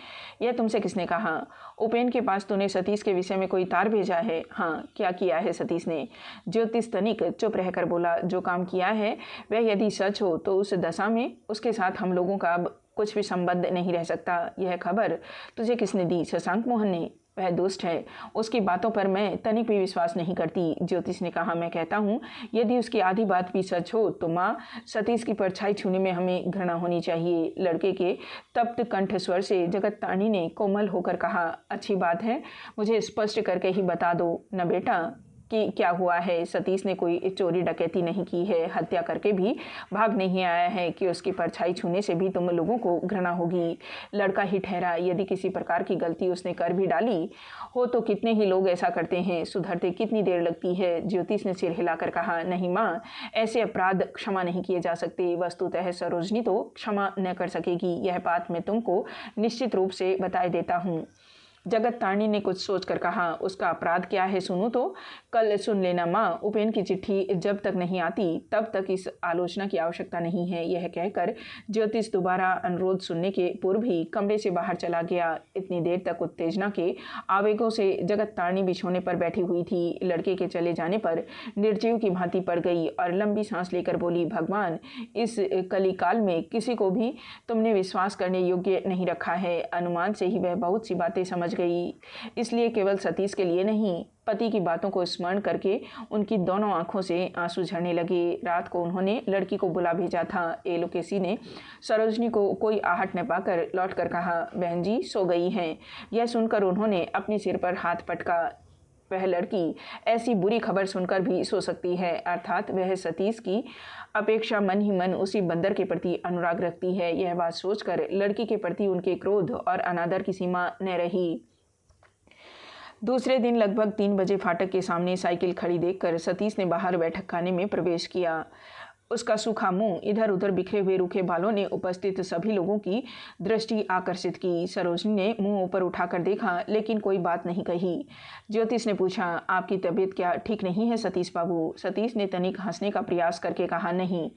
यह तुमसे किसने कहा? उपेन के पास तूने सतीश के विषय में कोई तार भेजा है? हाँ। क्या किया है सतीश ने? ज्योतिष तनिक चुप रहकर बोला, जो काम किया है वह यदि सच हो तो उस दशा में उसके साथ हम लोगों का अब कुछ भी संबंध नहीं रह सकता। यह खबर तुझे किसने दी? शशांक मोहन ने। वह दुष्ट है, उसकी बातों पर मैं तनिक भी विश्वास नहीं करती। ज्योतिष ने कहा, मैं कहता हूँ यदि उसकी आधी बात भी सच हो तो माँ, सतीश की परछाई छूने में हमें घृणा होनी चाहिए। लड़के के तप्त कंठ स्वर से जगत्तारिणी ने कोमल होकर कहा, अच्छी बात है, मुझे स्पष्ट करके ही बता दो न बेटा कि क्या हुआ है। सतीश ने कोई चोरी डकैती नहीं की है, हत्या करके भी भाग नहीं आया है कि उसकी परछाई छूने से भी तुम लोगों को घृणा होगी। लड़का ही ठहरा, यदि किसी प्रकार की गलती उसने कर भी डाली हो तो कितने ही लोग ऐसा करते हैं, सुधरते कितनी देर लगती है। ज्योतिष ने सिर हिलाकर कहा, नहीं माँ, ऐसे अपराध क्षमा नहीं किए जा सकते। वस्तुतः सरोजनी तो क्षमा न कर सकेगी, यह बात मैं तुमको निश्चित रूप से बताए देता हूँ। जगत्तारिणी ने कुछ सोचकर कहा, उसका अपराध क्या है सुनूं तो? कल सुन लेना माँ, उपेन की चिट्ठी जब तक नहीं आती तब तक इस आलोचना की आवश्यकता नहीं है। यह कहकर ज्योतिष दोबारा अनुरोध सुनने के पूर्व ही कमरे से बाहर चला गया। इतनी देर तक उत्तेजना के आवेगों से जगत्तारिणी बिछौने पर बैठी हुई थी। लड़के के चले जाने पर निर्जीव की भांति पड़ गई और लंबी सांस लेकर बोली, भगवान, इस कलिकाल में किसी को भी तुमने विश्वास करने योग्य नहीं रखा है। अनुमान से ही वह बहुत सी बातें समझ गई, इसलिए केवल सतीश के लिए नहीं, पति की बातों को स्मरण करके उनकी दोनों आंखों से आंसू झरने लगे। रात को उन्होंने लड़की को बुला भेजा था। एलोकेसी ने सरोजनी को कोई आहट न पाकर लौटकर कहा, बहन जी सो गई हैं। यह सुनकर उन्होंने अपने सिर पर हाथ पटका। वह लड़की ऐसी बुरी खबर सुनकर भी सो सकती है, अर्थात वह सतीश की अपेक्षा मन ही मन उसी बंदर के प्रति अनुराग रखती है। यह बात सोचकर लड़की के प्रति उनके क्रोध और अनादर की सीमा न रही। दूसरे दिन लगभग 3 बजे फाटक के सामने साइकिल खड़ी देखकर सतीश ने बाहर बैठक खाने में प्रवेश किया। उसका सूखा मुंह, इधर उधर बिखरे हुए रूखे बालों ने उपस्थित सभी लोगों की दृष्टि आकर्षित की। सरोजनी ने मुंह ऊपर उठाकर देखा, लेकिन कोई बात नहीं कही। ज्योतिष ने पूछा, आपकी तबीयत क्या ठीक नहीं है सतीश बाबू? सतीश ने तनिक हंसने का प्रयास करके कहा, नहीं।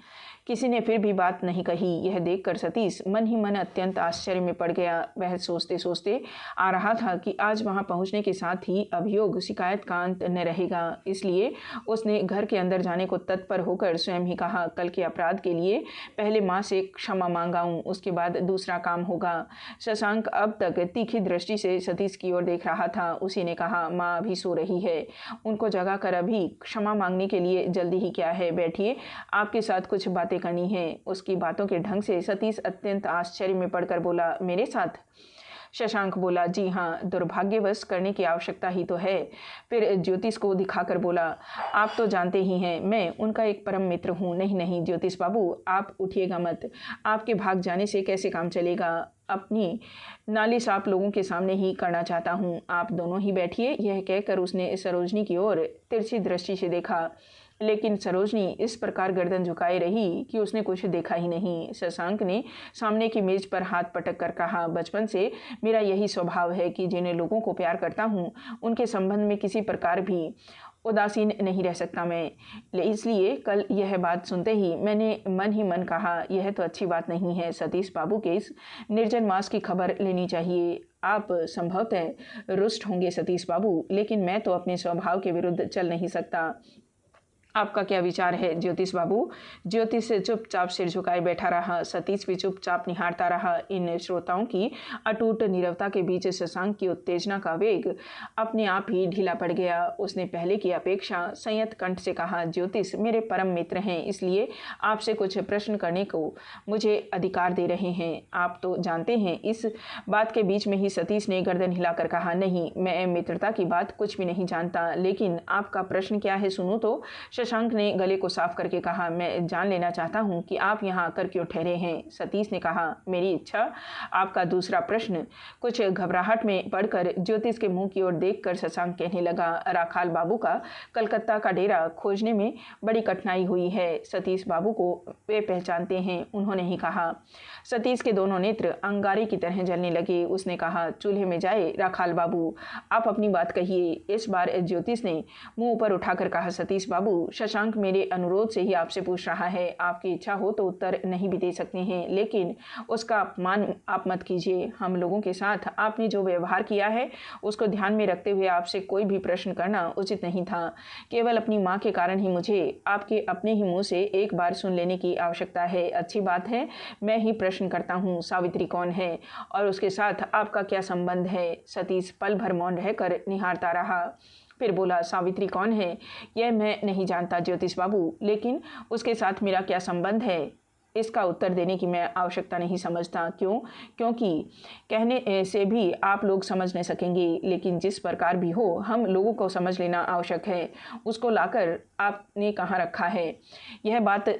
किसी ने फिर भी बात नहीं कही। यह देखकर सतीश मन ही मन अत्यंत आश्चर्य में पड़ गया। वह सोचते सोचते आ रहा था कि आज वहां पहुंचने के साथ ही अभियोग शिकायत का अंत न रहेगा। इसलिए उसने घर के अंदर जाने को तत्पर होकर स्वयं ही कहा, कहा, कल के अपराध के लिए पहले माँ से क्षमा मांगाऊं, उसके बाद दूसरा काम होगा। शशांक अब तक तीखी दृष्टि से सतीश की ओर देख रहा था। उसी ने कहा, माँ अभी सो रही है, उनको जगाकर अभी क्षमा मांगने के लिए जल्दी ही क्या है, बैठिए, आपके साथ कुछ बातें करनी है। उसकी बातों के ढंग से सतीश अत्यंत आश्चर्य में पड़कर बोला, मेरे साथ? शशांक बोला, जी हाँ, दुर्भाग्यवश करने की आवश्यकता ही तो है। फिर ज्योतिष को दिखाकर बोला, आप तो जानते ही हैं मैं उनका एक परम मित्र हूँ। नहीं नहीं ज्योतिष बाबू, आप उठिएगा मत, आपके भाग जाने से कैसे काम चलेगा। अपनी नालिश आप लोगों के सामने ही करना चाहता हूँ, आप दोनों ही बैठिए। यह कहकर उसने सरोजनी की ओर तिरछी दृष्टि से देखा, लेकिन सरोजनी इस प्रकार गर्दन झुकाए रही कि उसने कुछ देखा ही नहीं। शशांक ने सामने की मेज पर हाथ पटक कर कहा, बचपन से मेरा यही स्वभाव है कि जिन लोगों को प्यार करता हूँ उनके संबंध में किसी प्रकार भी उदासीन नहीं रह सकता मैं। इसलिए कल यह बात सुनते ही मैंने मन ही मन कहा, यह तो अच्छी बात नहीं है। सतीश बाबू के इस निर्जन मास की खबर लेनी चाहिए। आप संभवतः रुष्ट होंगे सतीश बाबू, लेकिन मैं तो अपने स्वभाव के विरुद्ध चल नहीं सकता। आपका क्या विचार है ज्योतिष बाबू? ज्योतिष चुपचाप सिर झुकाए बैठा रहा। सतीश भी चुपचाप निहारता रहा। इन श्रोताओं की अटूट नीरवता के बीच शशांक की उत्तेजना का वेग अपने आप ही ढीला पड़ गया। उसने पहले की अपेक्षा संयत कंठ से कहा, ज्योतिष मेरे परम मित्र हैं, इसलिए आपसे कुछ प्रश्न करने को मुझे अधिकार दे रहे हैं। आप तो जानते हैं। इस बात के बीच में ही सतीश ने गर्दन हिलाकर कहा, नहीं, मैं मित्रता की बात कुछ भी नहीं जानता, लेकिन आपका प्रश्न क्या है, सुनो तो। शशांक ने गले को साफ करके कहा, मैं जान लेना चाहता हूं कि आप यहां आकर क्यों ठहरे हैं। सतीश ने कहा, मेरी इच्छा। आपका दूसरा प्रश्न? कुछ घबराहट में पड़कर ज्योतिष के मुंह की ओर देखकर शशांक कहने लगा, राखाल बाबू का कलकत्ता का डेरा खोजने में बड़ी कठिनाई हुई है। सतीश बाबू को वे पहचानते हैं, उन्होंने ही कहा। सतीश के दोनों नेत्र अंगारे की तरह जलने लगे। उसने कहा, चूल्हे में जाए राखाल बाबू, आप अपनी बात कहिए। इस बार ज्योतिष ने मुंह ऊपर उठाकर कहा, सतीश बाबू, शशांक मेरे अनुरोध से ही आपसे पूछ रहा है। आपकी इच्छा हो तो उत्तर नहीं भी दे सकते हैं, लेकिन उसका अपमान आप मत कीजिए। हम लोगों के साथ आपने जो व्यवहार किया है उसको ध्यान में रखते हुए आपसे कोई भी प्रश्न करना उचित नहीं था। केवल अपनी माँ के कारण ही मुझे आपके अपने ही मुंह से एक बार सुन लेने की आवश्यकता है। अच्छी बात है, मैं ही प्रश्न करता हूँ, सावित्री कौन है और उसके साथ आपका क्या संबंध है? सतीश पल भर मौन रहकर निहारता रहा। फिर बोला, सावित्री कौन है यह मैं नहीं जानता ज्योतिष बाबू, लेकिन उसके साथ मेरा क्या संबंध है इसका उत्तर देने की मैं आवश्यकता नहीं समझता। क्यों? क्योंकि कहने से भी आप लोग समझ नहीं सकेंगे, लेकिन जिस प्रकार भी हो हम लोगों को समझ लेना आवश्यक है। उसको लाकर आपने कहाँ रखा है, यह बात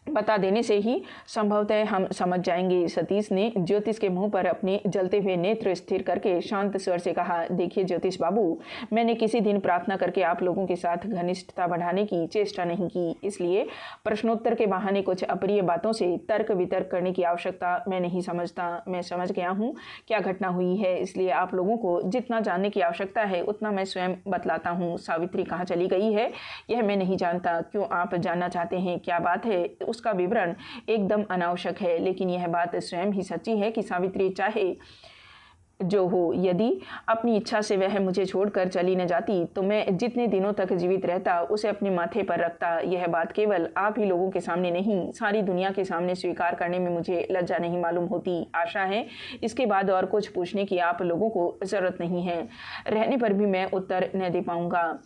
बता देने से ही संभवतः हम समझ जाएंगे। सतीश ने ज्योतिष के मुंह पर अपने जलते हुए नेत्र स्थिर करके शांत स्वर से कहा, देखिए ज्योतिष बाबू, मैंने किसी दिन प्रार्थना करके आप लोगों के साथ घनिष्ठता बढ़ाने की चेष्टा नहीं की, इसलिए प्रश्नोत्तर के बहाने कुछ अप्रिय बातों से तर्क वितर्क करने की आवश्यकता मैं नहीं समझता। मैं समझ गया हूँ क्या घटना हुई है, इसलिए आप लोगों को जितना जानने की आवश्यकता है उतना मैं स्वयं बतलाता हूँ। सावित्री कहाँ चली गई है यह मैं नहीं जानता। क्यों आप जानना चाहते हैं? क्या बात है? उसका विवरण एकदम अनावश्यक है, लेकिन यह बात स्वयं ही सच्ची है कि सावित्री चाहे जो हो, यदि अपनी इच्छा से वह मुझे छोड़कर चली न जाती तो मैं जितने दिनों तक जीवित रहता उसे अपने माथे पर रखता। यह बात केवल आप ही लोगों के सामने नहीं, सारी दुनिया के सामने स्वीकार करने में मुझे लज्जा नहीं मालूम होती। आशा है इसके बाद और कुछ पूछने की आप लोगों को जरूरत नहीं है। रहने पर भी मैं उत्तर न दे पाऊंगा।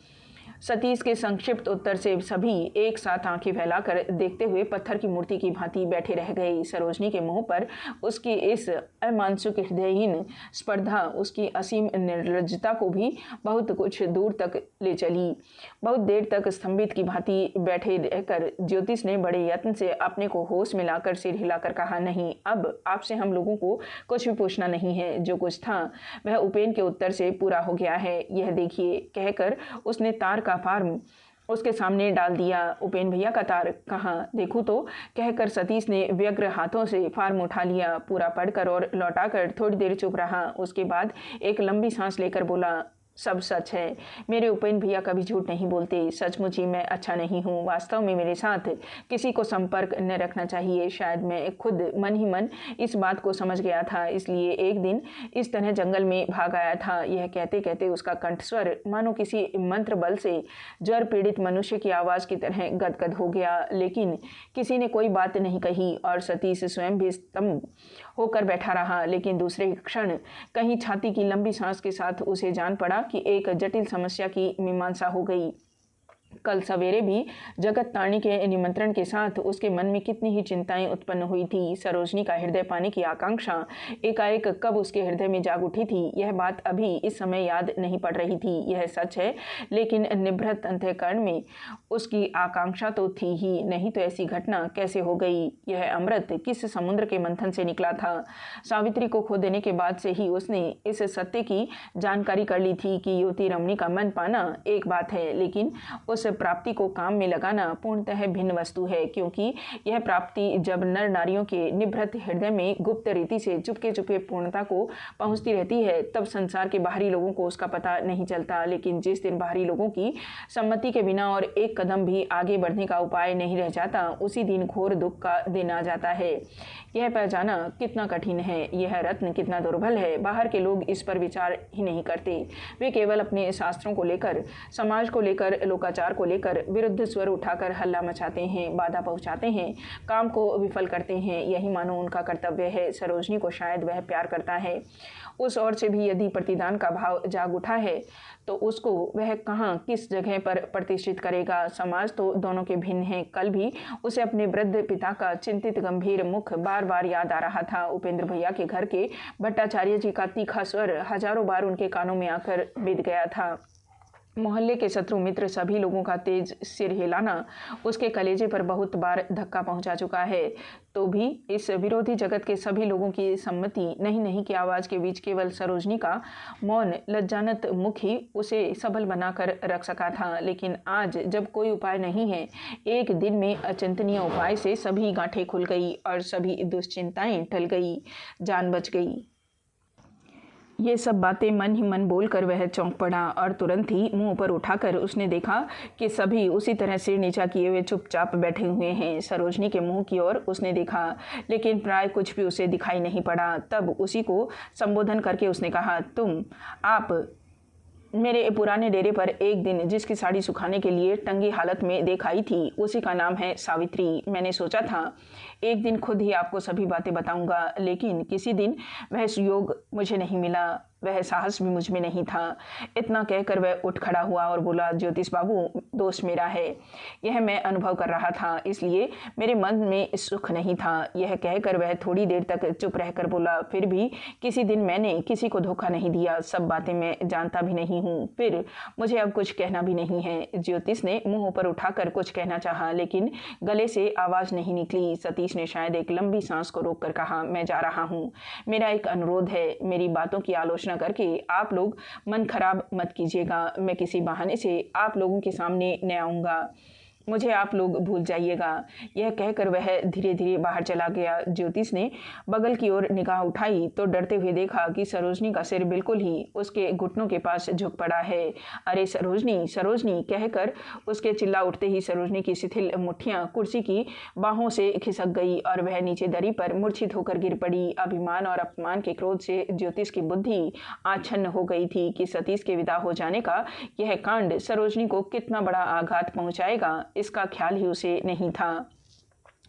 सतीश के संक्षिप्त उत्तर से सभी एक साथ आंखें फैलाकर देखते हुए पत्थर की मूर्ति की भांति बैठे रह गए। सरोजनी के मुंह पर उसकी इस अमानसिक हृदयहीन स्पर्धा उसकी असीम निर्लज्जता को भी बहुत कुछ दूर तक ले चली। बहुत देर तक स्तंभित की भांति बैठे रहकर ज्योतिष ने बड़े यत्न से अपने को होश में लाकर सिर हिलाकर कहा, नहीं, अब आपसे हम लोगों को कुछ भी पूछना नहीं है। जो कुछ था वह उपेन के उत्तर से पूरा हो गया है। यह देखिए, कहकर उसने तार का फार्म उसके सामने डाल दिया। उपेन भैया का तार कहाँ, देखूँ तो, कहकर सतीश ने व्यग्र हाथों से फार्म उठा लिया। पूरा पढ़कर और लौटाकर थोड़ी देर चुप रहा। उसके बाद एक लंबी सांस लेकर बोला, सब सच है। मेरे उपेंद्र भैया कभी झूठ नहीं बोलते। सचमुच ही मैं अच्छा नहीं हूँ। वास्तव में मेरे साथ किसी को संपर्क न रखना चाहिए। शायद मैं खुद मन ही मन इस बात को समझ गया था, इसलिए एक दिन इस तरह जंगल में भाग आया था। यह कहते कहते उसका कंठस्वर मानो किसी मंत्र बल से ज्वर पीड़ित मनुष्य की आवाज़ की तरह गदगद हो गया। लेकिन किसी ने कोई बात नहीं कही और सतीश स्वयं भी स्तंभ होकर बैठा रहा। लेकिन दूसरे क्षण कहीं छाती की लंबी सांस के साथ उसे जान पड़ा कि एक जटिल समस्या की मीमांसा हो गई। कल सवेरे भी जगत तारिणी के निमंत्रण के साथ उसके मन में कितनी ही चिंताएं उत्पन्न हुई थी। सरोजनी का हृदय पाने की आकांक्षा एकाएक कब उसके हृदय में जाग उठी थी, यह बात अभी इस समय याद नहीं पड़ रही थी। यह सच है, लेकिन निभृत अंतःकरण में उसकी आकांक्षा तो थी ही नहीं, तो ऐसी घटना कैसे हो गई? यह अमृत किस समुद्र के मंथन से निकला था? सावित्री को खो देने के बाद से ही उसने इस सत्य की जानकारी कर ली थी कि युवती रमणी का मन पाना एक बात है, लेकिन उस प्राप्ति को काम में लगाना पूर्णतः भिन्न वस्तु है। क्योंकि यह प्राप्ति जब नर नारियों के निभृत हृदय में गुप्त रीति से चुपके चुपके पूर्णता को पहुंचती रहती है, तब संसार के बाहरी लोगों को उसका पता नहीं चलता। लेकिन जिस दिन बाहरी लोगों की सम्मति के बिना और एक कदम भी आगे बढ़ने का उपाय नहीं रह जाता, उसी दिन घोर दुख का दिन आ जाता है। यह पहचाना कितना कठिन है, यह रत्न कितना दुर्बल है। बाहर के लोग इस पर विचार ही नहीं करते। वे केवल अपने शास्त्रों को लेकर, समाज को लेकर, लोकाचार को लेकर विरुद्ध स्वर उठाकर हल्ला मचाते हैं, बाधा पहुंचाते हैं, काम को विफल करते हैं। यही मानो उनका कर्तव्य है। सरोजनी को शायद वह प्यार करता है। उस ओर से भी यदि प्रतिदान का भाव जाग उठा है तो उसको वह कहाँ किस जगह पर प्रतिष्ठित करेगा? समाज तो दोनों के भिन्न हैं। कल भी उसे अपने वृद्ध पिता का चिंतित गंभीर मुख बार बार याद आ रहा था। उपेंद्र भैया के घर के भट्टाचार्य जी का तीखा स्वर हजारों बार उनके कानों में आकर बिध गया था। मोहल्ले के शत्रु मित्र सभी लोगों का तेज सिर हिलाना उसके कलेजे पर बहुत बार धक्का पहुंचा चुका है। तो भी इस विरोधी जगत के सभी लोगों की सम्मति नहीं नहीं की आवाज़ के बीच केवल सरोजनी का मौन लज्जानत मुख ही उसे सबल बनाकर रख सका था। लेकिन आज जब कोई उपाय नहीं है, एक दिन में अचिंतनीय उपाय से सभी गांठें खुल गई और सभी दुश्चिंताएं टल गई, जान बच गई। ये सब बातें मन ही मन बोलकर वह चौंक पड़ा और तुरंत ही मुंह पर उठाकर उसने देखा कि सभी उसी तरह सिर नीचा किए हुए चुपचाप बैठे हुए हैं। सरोजनी के मुंह की ओर उसने देखा, लेकिन प्राय कुछ भी उसे दिखाई नहीं पड़ा। तब उसी को संबोधन करके उसने कहा, आप मेरे पुराने डेरे पर एक दिन जिसकी साड़ी सुखाने के लिए टंगी हालत में देख आई थी, उसी का नाम है सावित्री। मैंने सोचा था एक दिन खुद ही आपको सभी बातें बताऊंगा, लेकिन किसी दिन वह सुयोग मुझे नहीं मिला, वह साहस भी मुझ में नहीं था। इतना कहकर वह उठ खड़ा हुआ और बोला, ज्योतिष बाबू, दोष मेरा है। यह मैं अनुभव कर रहा था, इसलिए मेरे मन में सुख नहीं था। यह कहकर वह थोड़ी देर तक चुप रहकर बोला, फिर भी किसी दिन मैंने किसी को धोखा नहीं दिया। सब बातें मैं जानता भी नहीं हूँ, फिर मुझे अब कुछ कहना भी नहीं है। ज्योतिष ने मुंह ऊपर उठाकर कुछ कहना चाहा, लेकिन गले से आवाज़ नहीं निकली। सतीश ने शायद एक लंबी सांस को रोककर कहा, मैं जा रहा हूँ। मेरा एक अनुरोध है, मेरी बातों की आलोचना करके आप लोग मन खराब मत कीजिएगा। मैं किसी बहाने से आप लोगों के सामने न आऊँगा, मुझे आप लोग भूल जाइएगा। यह कहकर वह धीरे धीरे बाहर चला गया। ज्योतिष ने बगल की ओर निगाह उठाई तो डरते हुए देखा कि सरोजनी का सिर बिल्कुल ही उसके घुटनों के पास झुक पड़ा है। अरे सरोजनी, सरोजनी कहकर उसके चिल्ला उठते ही सरोजनी की शिथिल मुट्ठियां कुर्सी की बाहों से खिसक गई और वह नीचे दरी पर मूर्छित होकर गिर पड़ी। अभिमान और अपमान के क्रोध से ज्योतिष की बुद्धि आच्छन्न हो गई थी कि सतीश के विदा हो जाने का यह कांड सरोजनी को कितना बड़ा आघात पहुंचाएगा, इसका ख्याल ही उसे नहीं था।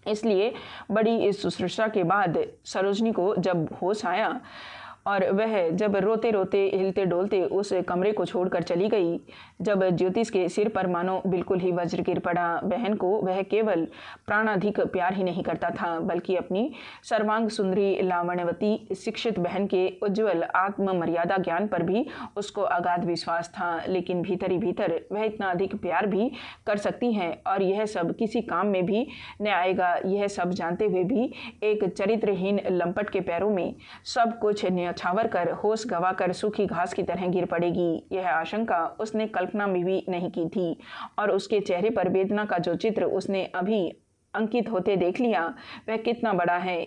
इसलिए बड़ी शुश्रूषा के बाद सरोजनी को जब होश आया और वह जब रोते रोते हिलते डोलते उस कमरे को छोड़कर चली गई, जब ज्योतिष के सिर पर मानो बिल्कुल ही वज्र गिर पड़ा। बहन को वह केवल प्राणाधिक प्यार ही नहीं करता था, बल्कि अपनी सर्वांग सुंदरी लावण्यवती शिक्षित बहन के उज्ज्वल आत्म मर्यादा ज्ञान पर भी उसको अगाध विश्वास था। लेकिन भीतर ही भीतर वह इतना अधिक प्यार भी कर सकती है और यह सब किसी काम में भी न आएगा, यह सब जानते हुए भी एक चरित्रहीन लंपट के पैरों में सब कुछ न्यौछावर कर होश गंवाकर सूखी घास की तरह गिर पड़ेगी, यह आशंका उसने कल्पना में भी नहीं की थी। और उसके चेहरे पर वेदना का जो चित्र उसने अभी अंकित होते देख लिया, वह कितना बड़ा है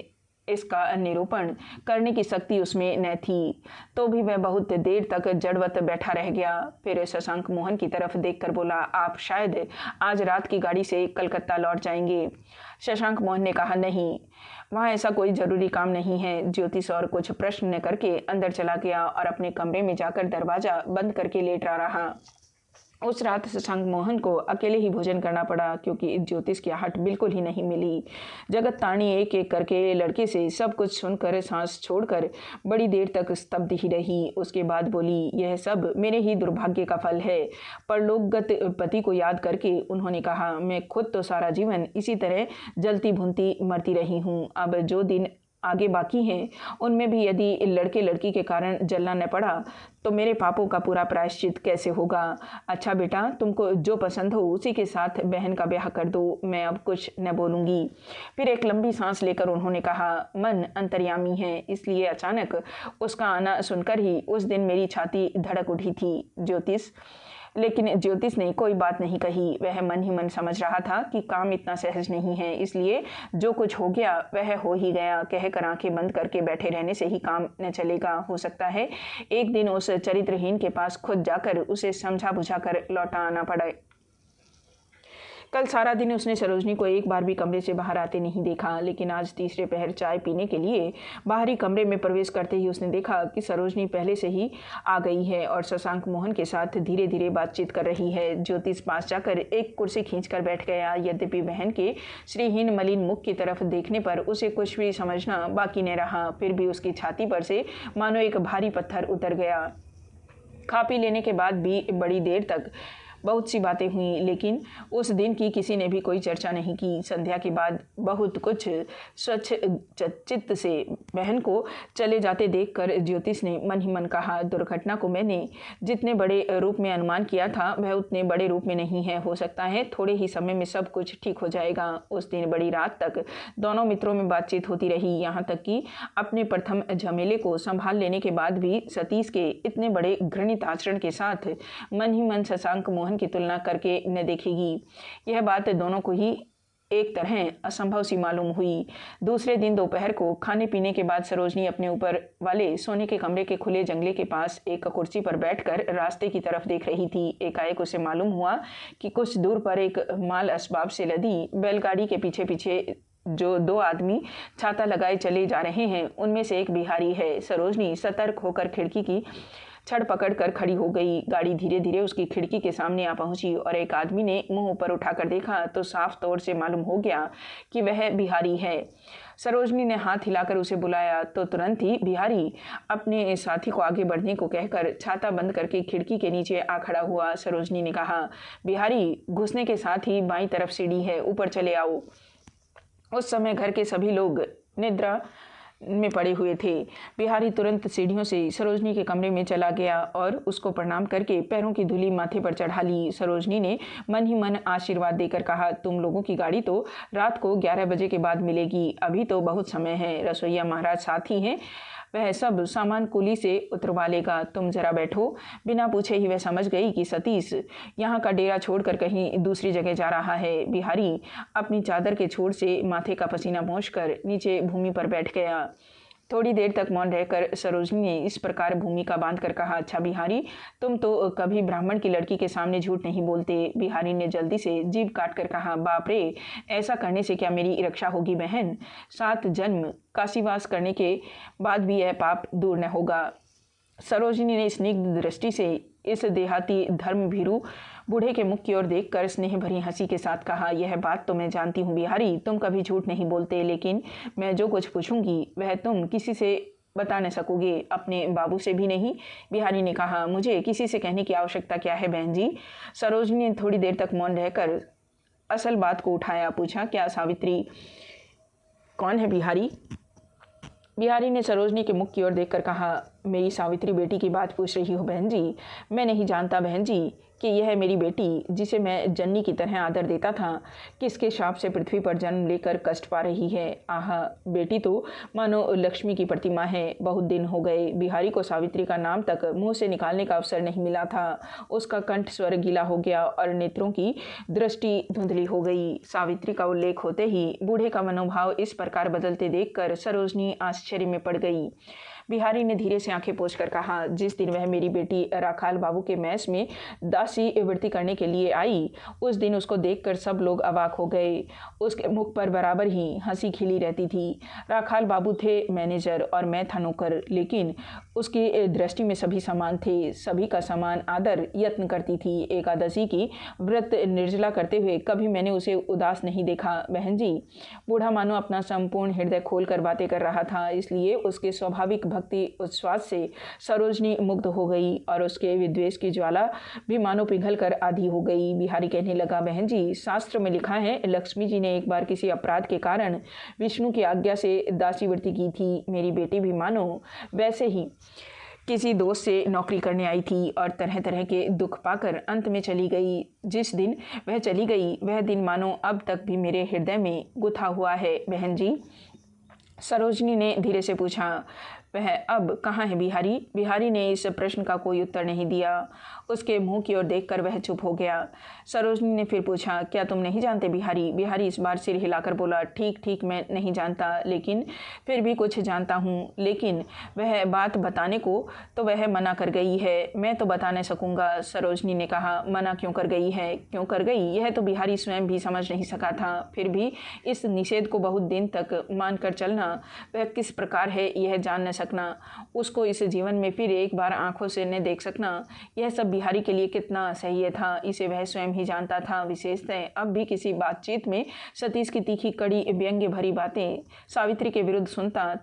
इसका निरूपण करने की शक्ति उसमें न थी। तो भी वह बहुत देर तक जड़वत बैठा रह गया। फिर शशांक मोहन की तरफ देखकर बोला, आप शायद आज रात की गाड़ी से कलकत्ता लौट जाएंगे। शशांक मोहन ने कहा, नहीं, वहाँ ऐसा कोई ज़रूरी काम नहीं है। ज्योतिष और कुछ प्रश्न न करके अंदर चला गया और अपने कमरे में जाकर दरवाज़ा बंद करके लेट रहा। उस रात शशांक मोहन को अकेले ही भोजन करना पड़ा, क्योंकि ज्योतिष की आहट बिल्कुल ही नहीं मिली। जगत ताणी एक एक करके लड़के से सब कुछ सुनकर सांस छोड़कर बड़ी देर तक स्तब्ध ही रही। उसके बाद बोली, यह सब मेरे ही दुर्भाग्य का फल है। परलोकगत पति को याद करके उन्होंने कहा, मैं खुद तो सारा जीवन इसी तरह जलती भुनती मरती रही हूँ। अब जो दिन आगे बाकी हैं उनमें भी यदि लड़के लड़की के कारण जलना न पड़ा तो मेरे पापों का पूरा प्रायश्चित कैसे होगा। अच्छा बेटा, तुमको जो पसंद हो उसी के साथ बहन का ब्याह कर दो, मैं अब कुछ न बोलूँगी। फिर एक लंबी सांस लेकर उन्होंने कहा, मन अंतर्यामी है, इसलिए अचानक उसका आना सुनकर ही उस दिन मेरी छाती धड़क उठी थी। लेकिन ज्योतिष ने कोई बात नहीं कही। वह मन ही मन समझ रहा था कि काम इतना सहज नहीं है, इसलिए जो कुछ हो गया वह हो ही गया कहकर आंखें बंद करके बैठे रहने से ही काम न चलेगा। हो सकता है एक दिन उस चरित्रहीन के पास खुद जाकर उसे समझा बुझा कर लौटा आना पड़े। कल सारा दिन उसने सरोजनी को एक बार भी कमरे से बाहर आते नहीं देखा, लेकिन आज तीसरे पहर चाय पीने के लिए बाहरी कमरे में प्रवेश करते ही उसने देखा कि सरोजनी पहले से ही आ गई है और शशांक मोहन के साथ धीरे धीरे बातचीत कर रही है। ज्योतिष पास जाकर एक कुर्सी खींचकर बैठ गया। यद्यपि बहन के श्रीहीन मलिन मुख की तरफ देखने पर उसे कुछ भी समझना बाकी न रहा, फिर भी उसकी छाती पर से मानो एक भारी पत्थर उतर गया। खा पी लेने के बाद भी बड़ी देर तक बहुत सी बातें हुई, लेकिन उस दिन की किसी ने भी कोई चर्चा नहीं की। संध्या के बाद बहुत कुछ स्वच्छ चित्त से बहन को चले जाते देखकर ज्योतिष ने मन ही मन कहा, दुर्घटना को मैंने जितने बड़े रूप में अनुमान किया था वह उतने बड़े रूप में नहीं है। हो सकता है थोड़े ही समय में सब कुछ ठीक हो जाएगा। उस दिन बड़ी रात तक दोनों मित्रों में बातचीत होती रही, यहाँ तक कि अपने प्रथम झमेले को संभाल लेने के बाद भी सतीश के इतने बड़े घृणित आचरण के साथ मन ही मन शशांक मोहन की तुलना करके न देखेगी। यह बात दोनों को ही एक तरह असंभव सी मालूम हुई। दूसरे दिन दोपहर को खाने पीने के बाद सरोजनी अपने ऊपर वाले सोने के कमरे के खुले जंगले के पास एक कुर्सी पर बैठकर रास्ते की तरफ देख रही थी। एकाएक उसे मालूम हुआ कि कुछ दूर पर एक माल असबाब से लदी बैलगाड़ी के पीछे पीछे जो दो आदमी छाता लगाए चले जा रहे हैं उनमें से एक बिहारी है। सरोजनी सतर्क होकर खिड़की की छड़ पकड़कर खड़ी हो गई। गाड़ी धीरे धीरे उसकी खिड़की के सामने आ पहुंची और एक आदमी ने मुंह ऊपर उठाकर देखा तो साफ तौर से मालूम हो गया कि वह बिहारी है। सरोजनी ने हाथ हिलाकर उसे बुलाया तो तुरंत ही बिहारी अपने साथी को आगे बढ़ने को कहकर छाता बंद करके खिड़की के नीचे आ खड़ा हुआ। सरोजनी ने कहा, बिहारी घुसने के साथ ही बाईं तरफ सीढ़ी है, ऊपर चले आओ। उस समय घर के सभी लोग निद्रा में पड़े हुए थे। बिहारी तुरंत सीढ़ियों से सरोजनी के कमरे में चला गया और उसको प्रणाम करके पैरों की धूली माथे पर चढ़ा ली। सरोजनी ने मन ही मन आशीर्वाद देकर कहा, तुम लोगों की गाड़ी तो रात को 11 बजे के बाद मिलेगी, अभी तो बहुत समय है। रसोईया महाराज साथ ही हैं, वह सब सामान कुली से उतरवा लेगा, तुम जरा बैठो। बिना पूछे ही वह समझ गई कि सतीश यहाँ का डेरा छोड़कर कहीं दूसरी जगह जा रहा है। बिहारी अपनी चादर के छोर से माथे का पसीना पोंछकर नीचे भूमि पर बैठ गया। थोड़ी देर तक मौन रहकर सरोजनी ने इस प्रकार भूमिका बांधकर कहा, अच्छा बिहारी, तुम तो कभी ब्राह्मण की लड़की के सामने झूठ नहीं बोलते। बिहारी ने जल्दी से जीभ काट कर कहा, बाप रे, ऐसा करने से क्या मेरी रक्षा होगी बहन? 7 जन्म काशीवास करने के बाद भी यह पाप दूर न होगा। सरोजनी ने स्निग्ध दृष्टि से इस देहाती धर्म भीरू बूढ़े के मुख की ओर देखकर स्नेह भरी हंसी के साथ कहा, यह बात तो मैं जानती हूँ बिहारी, तुम कभी झूठ नहीं बोलते, लेकिन मैं जो कुछ पूछूंगी वह तुम किसी से बता न सकोगे, अपने बाबू से भी नहीं। बिहारी ने कहा, मुझे किसी से कहने की आवश्यकता क्या है बहन जी। सरोजनी ने थोड़ी देर तक मौन रहकर असल बात को उठाया, पूछा, क्या सावित्री कौन है बिहारी? बिहारी ने सरोजनी के मुख की ओर देखकर कहा, मेरी सावित्री बेटी की बात पूछ रही हो बहन जी? मैं नहीं जानता बहन जी कि यह मेरी बेटी, जिसे मैं जन्नी की तरह आदर देता था, किसके शाप से पृथ्वी पर जन्म लेकर कष्ट पा रही है। आह, बेटी तो मानो लक्ष्मी की प्रतिमा है। बहुत दिन हो गए बिहारी को सावित्री का नाम तक मुंह से निकालने का अवसर नहीं मिला था। उसका कंठ स्वर गीला हो गया और नेत्रों की दृष्टि धुंधली हो गई। सावित्री का उल्लेख होते ही बूढ़े का मनोभाव इस प्रकार बदलते देखकर सरोजनी आश्चर्य में पड़ गई। बिहारी ने धीरे से आंखें पोंछकर कहा, जिस दिन वह मेरी बेटी राखाल बाबू के मैस में दासी वृत्ति करने के लिए आई, उस दिन उसको देखकर सब लोग अवाक हो गए। उसके मुख पर बराबर ही हंसी खिली रहती थी। राखाल बाबू थे मैनेजर और मैं था नौकर, लेकिन उसकी दृष्टि में सभी समान थे। सभी का समान आदर यत्न करती थी। एकादशी की व्रत निर्जला करते हुए कभी मैंने उसे उदास नहीं देखा। बहन जी, बूढ़ा मानो अपना संपूर्ण हृदय खोलकर बातें कर रहा था, इसलिए उसके स्वाभाविक भक्ति उच्छ्वास से सरोजनी मुग्ध हो गई और उसके विद्वेष की ज्वाला भी मानो पिघल कर आधी हो गई। बिहारी कहने लगा, बहन जी, शास्त्र में लिखा है लक्ष्मी जी ने एक बार किसी अपराध के कारण विष्णु की आज्ञा से दासी वृत्ति की थी। मेरी बेटी भी मानो वैसे ही किसी दोस्त से नौकरी करने आई थी और तरह तरह के दुख पाकर अंत में चली गई। जिस दिन वह चली गई वह दिन मानो अब तक भी मेरे हृदय में गुथा हुआ है। बहन जी, सरोजनी ने धीरे से पूछा, वह अब कहाँ है बिहारी? बिहारी ने इस प्रश्न का कोई उत्तर नहीं दिया। उसके मुंह की ओर देखकर वह चुप हो गया। सरोजनी ने फिर पूछा, क्या तुम नहीं जानते बिहारी? बिहारी इस बार सिर हिलाकर बोला, ठीक ठीक मैं नहीं जानता, लेकिन फिर भी कुछ जानता हूँ। लेकिन वह बात बताने को तो वह मना कर गई है। मैं तो बता नहीं सकूँगा। सरोजनी ने कहा, मना क्यों कर गई है? क्यों कर गई यह तो बिहारी स्वयं भी समझ नहीं सका था। फिर भी इस निषेध को बहुत दिन तक मानकर चलना वह किस प्रकार है यह जान न सकना, उसको इस जीवन में फिर एक बार आंखों से न देख सकना, यह सब बिहारी के लिए कितना असह्य था, इसे वह स्वयं ही जानता था। विशेषतः अब भी किसी बातचीत में सतीश की तीखी कड़ी व्यंग्य भरी बातें सावित्री के विरुद्ध सुनता,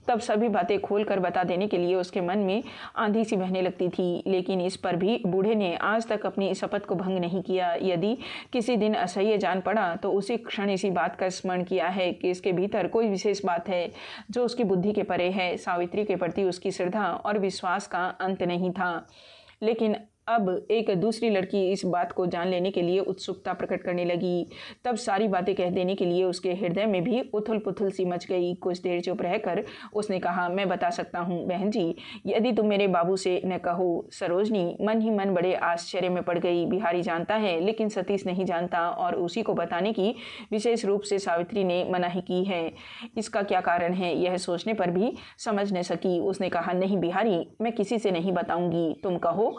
तब सभी बातें खोलकर बता देने के लिए उसके मन में आंधी सी बहने लगती थी। लेकिन इस पर भी बूढ़े ने आज तक अपनी शपथ को भंग नहीं किया। यदि किसी दिन असह्य जान पड़ा तो उसी क्षण इसी बात का स्मरण किया है कि इसके भीतर कोई विशेष बात है जो उसकी बुद्धि के परे है। सावित्री के प्रति उसकी श्रद्धा और विश्वास का अंत नहीं था, लेकिन अब एक दूसरी लड़की इस बात को जान लेने के लिए उत्सुकता प्रकट करने लगी। तब सारी बातें कह देने के लिए उसके हृदय में भी उथल पुथल सी मच गई। कुछ देर चुप रहकर उसने कहा, मैं बता सकता हूँ बहन जी, यदि तुम मेरे बाबू से न कहो। सरोजनी मन ही मन बड़े आश्चर्य में पड़ गई। बिहारी जानता है लेकिन सतीश नहीं जानता और उसी को बताने की विशेष रूप से सावित्री ने मनाही की है। इसका क्या कारण है यह सोचने पर भी समझ न सकी। उसने कहा, नहीं बिहारी, मैं किसी से नहीं बताऊंगी, तुम कहो।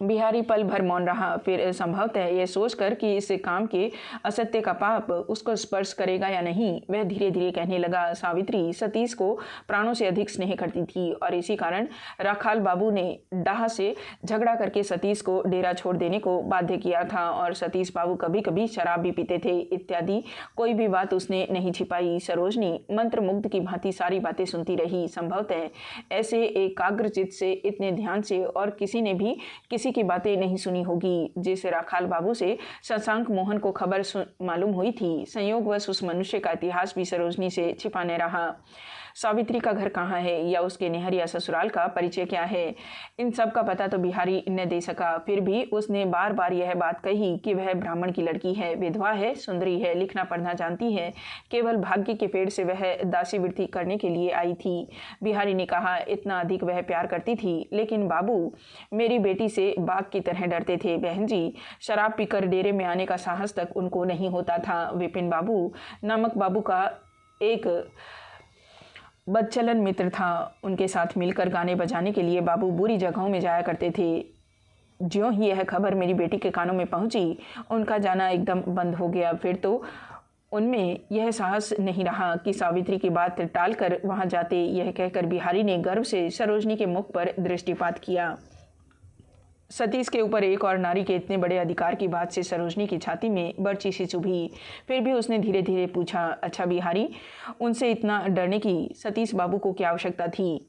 बिहारी पल भर मौन रहा। फिर संभवतः यह सोचकर कि इस काम के असत्य का पाप उसको स्पर्श करेगा या नहीं, वह धीरे धीरे कहने लगा, सावित्री सतीश को प्राणों से अधिक स्नेह करती थी और इसी कारण राखाल बाबू ने डाह से झगड़ा करके सतीश को डेरा छोड़ देने को बाध्य किया था और सतीश बाबू कभी कभी शराब भी पीते थे इत्यादि कोई भी बात उसने नहीं छिपाई। सरोजनी मंत्रमुग्ध की भांति सारी बातें सुनती रही। संभवतः ऐसे एकाग्रचित्त से, इतने ध्यान से और किसी ने भी किसी की बातें नहीं सुनी होगी। जिस राखाल बाबू से शशांक मोहन को खबर मालूम हुई थी, संयोगवश उस मनुष्य का इतिहास भी सरोजनी से छिपाने रहा। सावित्री का घर कहाँ है या उसके नेहर या ससुराल का परिचय क्या है, इन सब का पता तो बिहारी न दे सका। फिर भी उसने बार बार यह बात कही कि वह ब्राह्मण की लड़की है, विधवा है, सुंदरी है, लिखना पढ़ना जानती है, केवल भाग्य के पेड़ से वह दासी वृत्ति करने के लिए आई थी। बिहारी ने कहा, इतना अधिक वह प्यार करती थी, लेकिन बाबू मेरी बेटी से बाघ की तरह डरते थे। बहन जी, शराब पीकर डेरे में आने का साहस तक उनको नहीं होता था। विपिन बाबू नामक बाबू का एक बदचलन मित्र था। उनके साथ मिलकर गाने बजाने के लिए बाबू बुरी जगहों में जाया करते थे। ज्यों ही यह खबर मेरी बेटी के कानों में पहुंची, उनका जाना एकदम बंद हो गया। फिर तो उनमें यह साहस नहीं रहा कि सावित्री की बात टालकर वहां जाते। यह कहकर बिहारी ने गर्व से सरोजनी के मुख पर दृष्टिपात किया। सतीश के ऊपर एक और नारी के इतने बड़े अधिकार की बात से सरोजनी की छाती में बर्ची सी चुभी। फिर भी उसने धीरे धीरे पूछा, अच्छा बिहारी, उनसे इतना डरने की सतीश बाबू को क्या आवश्यकता थी?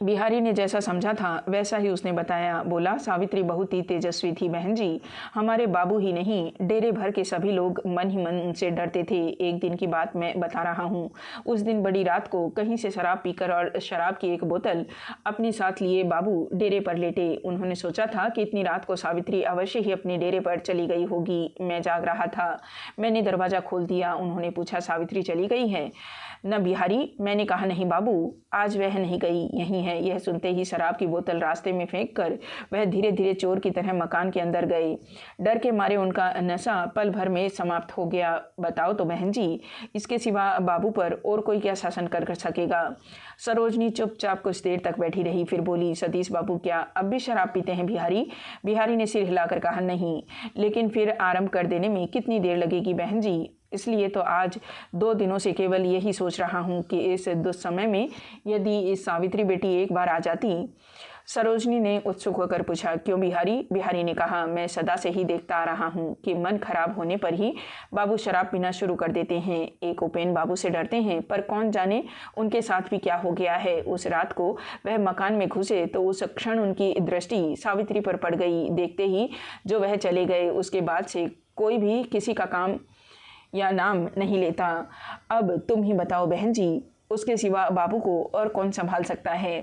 बिहारी ने जैसा समझा था वैसा ही उसने बताया। बोला, सावित्री बहुत ही तेजस्वी थी बहन जी। हमारे बाबू ही नहीं, डेरे भर के सभी लोग मन ही मन उनसे डरते थे। एक दिन की बात मैं बता रहा हूँ। उस दिन बड़ी रात को कहीं से शराब पीकर और शराब की एक बोतल अपने साथ लिए बाबू डेरे पर लेटे। उन्होंने सोचा था कि इतनी रात को सावित्री अवश्य ही अपने डेरे पर चली गई होगी। मैं जाग रहा था, मैंने दरवाज़ा खोल दिया। उन्होंने पूछा, सावित्री चली गई है न बिहारी? मैंने कहा, नहीं बाबू, आज वह नहीं गई, यहीं है। यह सुनते ही शराब की बोतल रास्ते में फेंक कर वह धीरे धीरे चोर की तरह मकान के अंदर गए। डर के मारे उनका नशा पल भर में समाप्त हो गया। बताओ तो बहन जी, इसके सिवा बाबू पर और कोई क्या शासन कर सकेगा? सरोजनी चुपचाप कुछ देर तक बैठी रही, फिर बोली, सतीश बाबू क्या अब भी शराब पीते हैं बिहारी? बिहारी ने सिर हिलाकर कहा, नहीं, लेकिन फिर आरंभ कर देने में कितनी देर लगेगी बहन जी? इसलिए तो आज 2 दिनों से केवल यही सोच रहा हूँ कि इस दुस्समय में यदि इस सावित्री बेटी एक बार आ जाती। सरोजनी ने उत्सुक होकर पूछा, क्यों बिहारी? बिहारी ने कहा, मैं सदा से ही देखता आ रहा हूँ कि मन खराब होने पर ही बाबू शराब पीना शुरू कर देते हैं। एक उपेन बाबू से डरते हैं, पर कौन जाने उनके साथ भी क्या हो गया है। उस रात को वह मकान में घुसे तो उस क्षण उनकी दृष्टि सावित्री पर पड़ गई। देखते ही जो वह चले गए, उसके बाद से कोई भी किसी का काम या नाम नहीं लेता। अब तुम ही बताओ बहन जी, उसके सिवा बाबू को और कौन संभाल सकता है?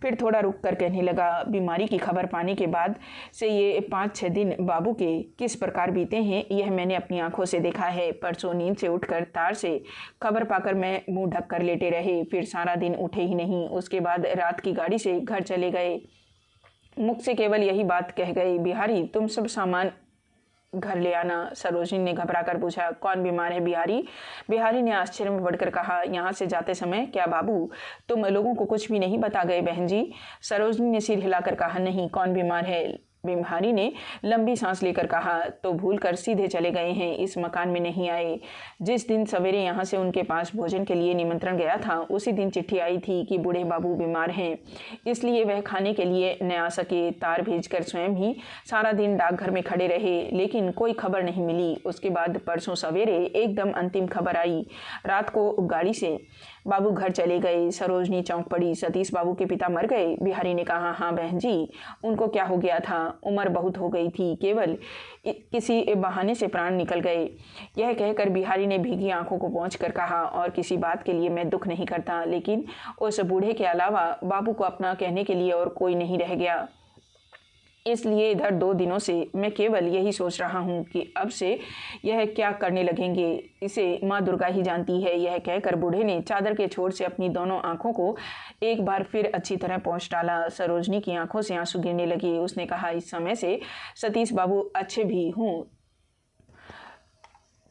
फिर थोड़ा रुक कर कहने लगा, बीमारी की खबर पाने के बाद से ये 5-6 दिन बाबू के किस प्रकार बीते हैं यह मैंने अपनी आंखों से देखा है। परसों नींद से उठकर तार से खबर पाकर मैं मुंह ढक कर लेटे रहे, फिर सारा दिन उठे ही नहीं। उसके बाद रात की गाड़ी से घर चले गए। मुख से केवल यही बात कह गए, बिहारी तुम सब सामान घर ले आना। सरोजनी ने घबरा कर पूछा, कौन बीमार है बिहारी? बिहारी ने आश्चर्य में बढ़कर कहा, यहाँ से जाते समय क्या बाबू तुम लोगों को कुछ भी नहीं बता गए बहन जी? सरोजनी ने सिर हिलाकर कहा, नहीं, कौन बीमार है? बिहारी ने लंबी सांस लेकर कहा, तो भूल कर सीधे चले गए हैं, इस मकान में नहीं आए। जिस दिन सवेरे यहाँ से उनके पास भोजन के लिए निमंत्रण गया था उसी दिन चिट्ठी आई थी कि बूढ़े बाबू बीमार हैं, इसलिए वह खाने के लिए न आ सके। तार भेजकर स्वयं ही सारा दिन डाकघर में खड़े रहे, लेकिन कोई खबर नहीं मिली। उसके बाद परसों सवेरे एकदम अंतिम खबर आई। रात को गाड़ी से बाबू घर चले गए। सरोजनी चौंक पड़ी, सतीश बाबू के पिता मर गए? बिहारी ने कहा, हाँ बहन जी, उनको क्या हो गया था? उम्र बहुत हो गई थी, केवल किसी बहाने से प्राण निकल गए। यह कहकर बिहारी ने भीगी आंखों को पोंछकर कहा, और किसी बात के लिए मैं दुख नहीं करता, लेकिन उस बूढ़े के अलावा बाबू को अपना कहने के लिए और कोई नहीं रह गया। इसलिए इधर 2 दिनों से मैं केवल यही सोच रहा हूँ कि अब से यह क्या करने लगेंगे, इसे माँ दुर्गा ही जानती है। यह कहकर बूढ़े ने चादर के छोर से अपनी दोनों आंखों को एक बार फिर अच्छी तरह पोंछ डाला। सरोजनी की आंखों से आंसू गिरने लगे। उसने कहा, इस समय से सतीश बाबू अच्छे भी हूँ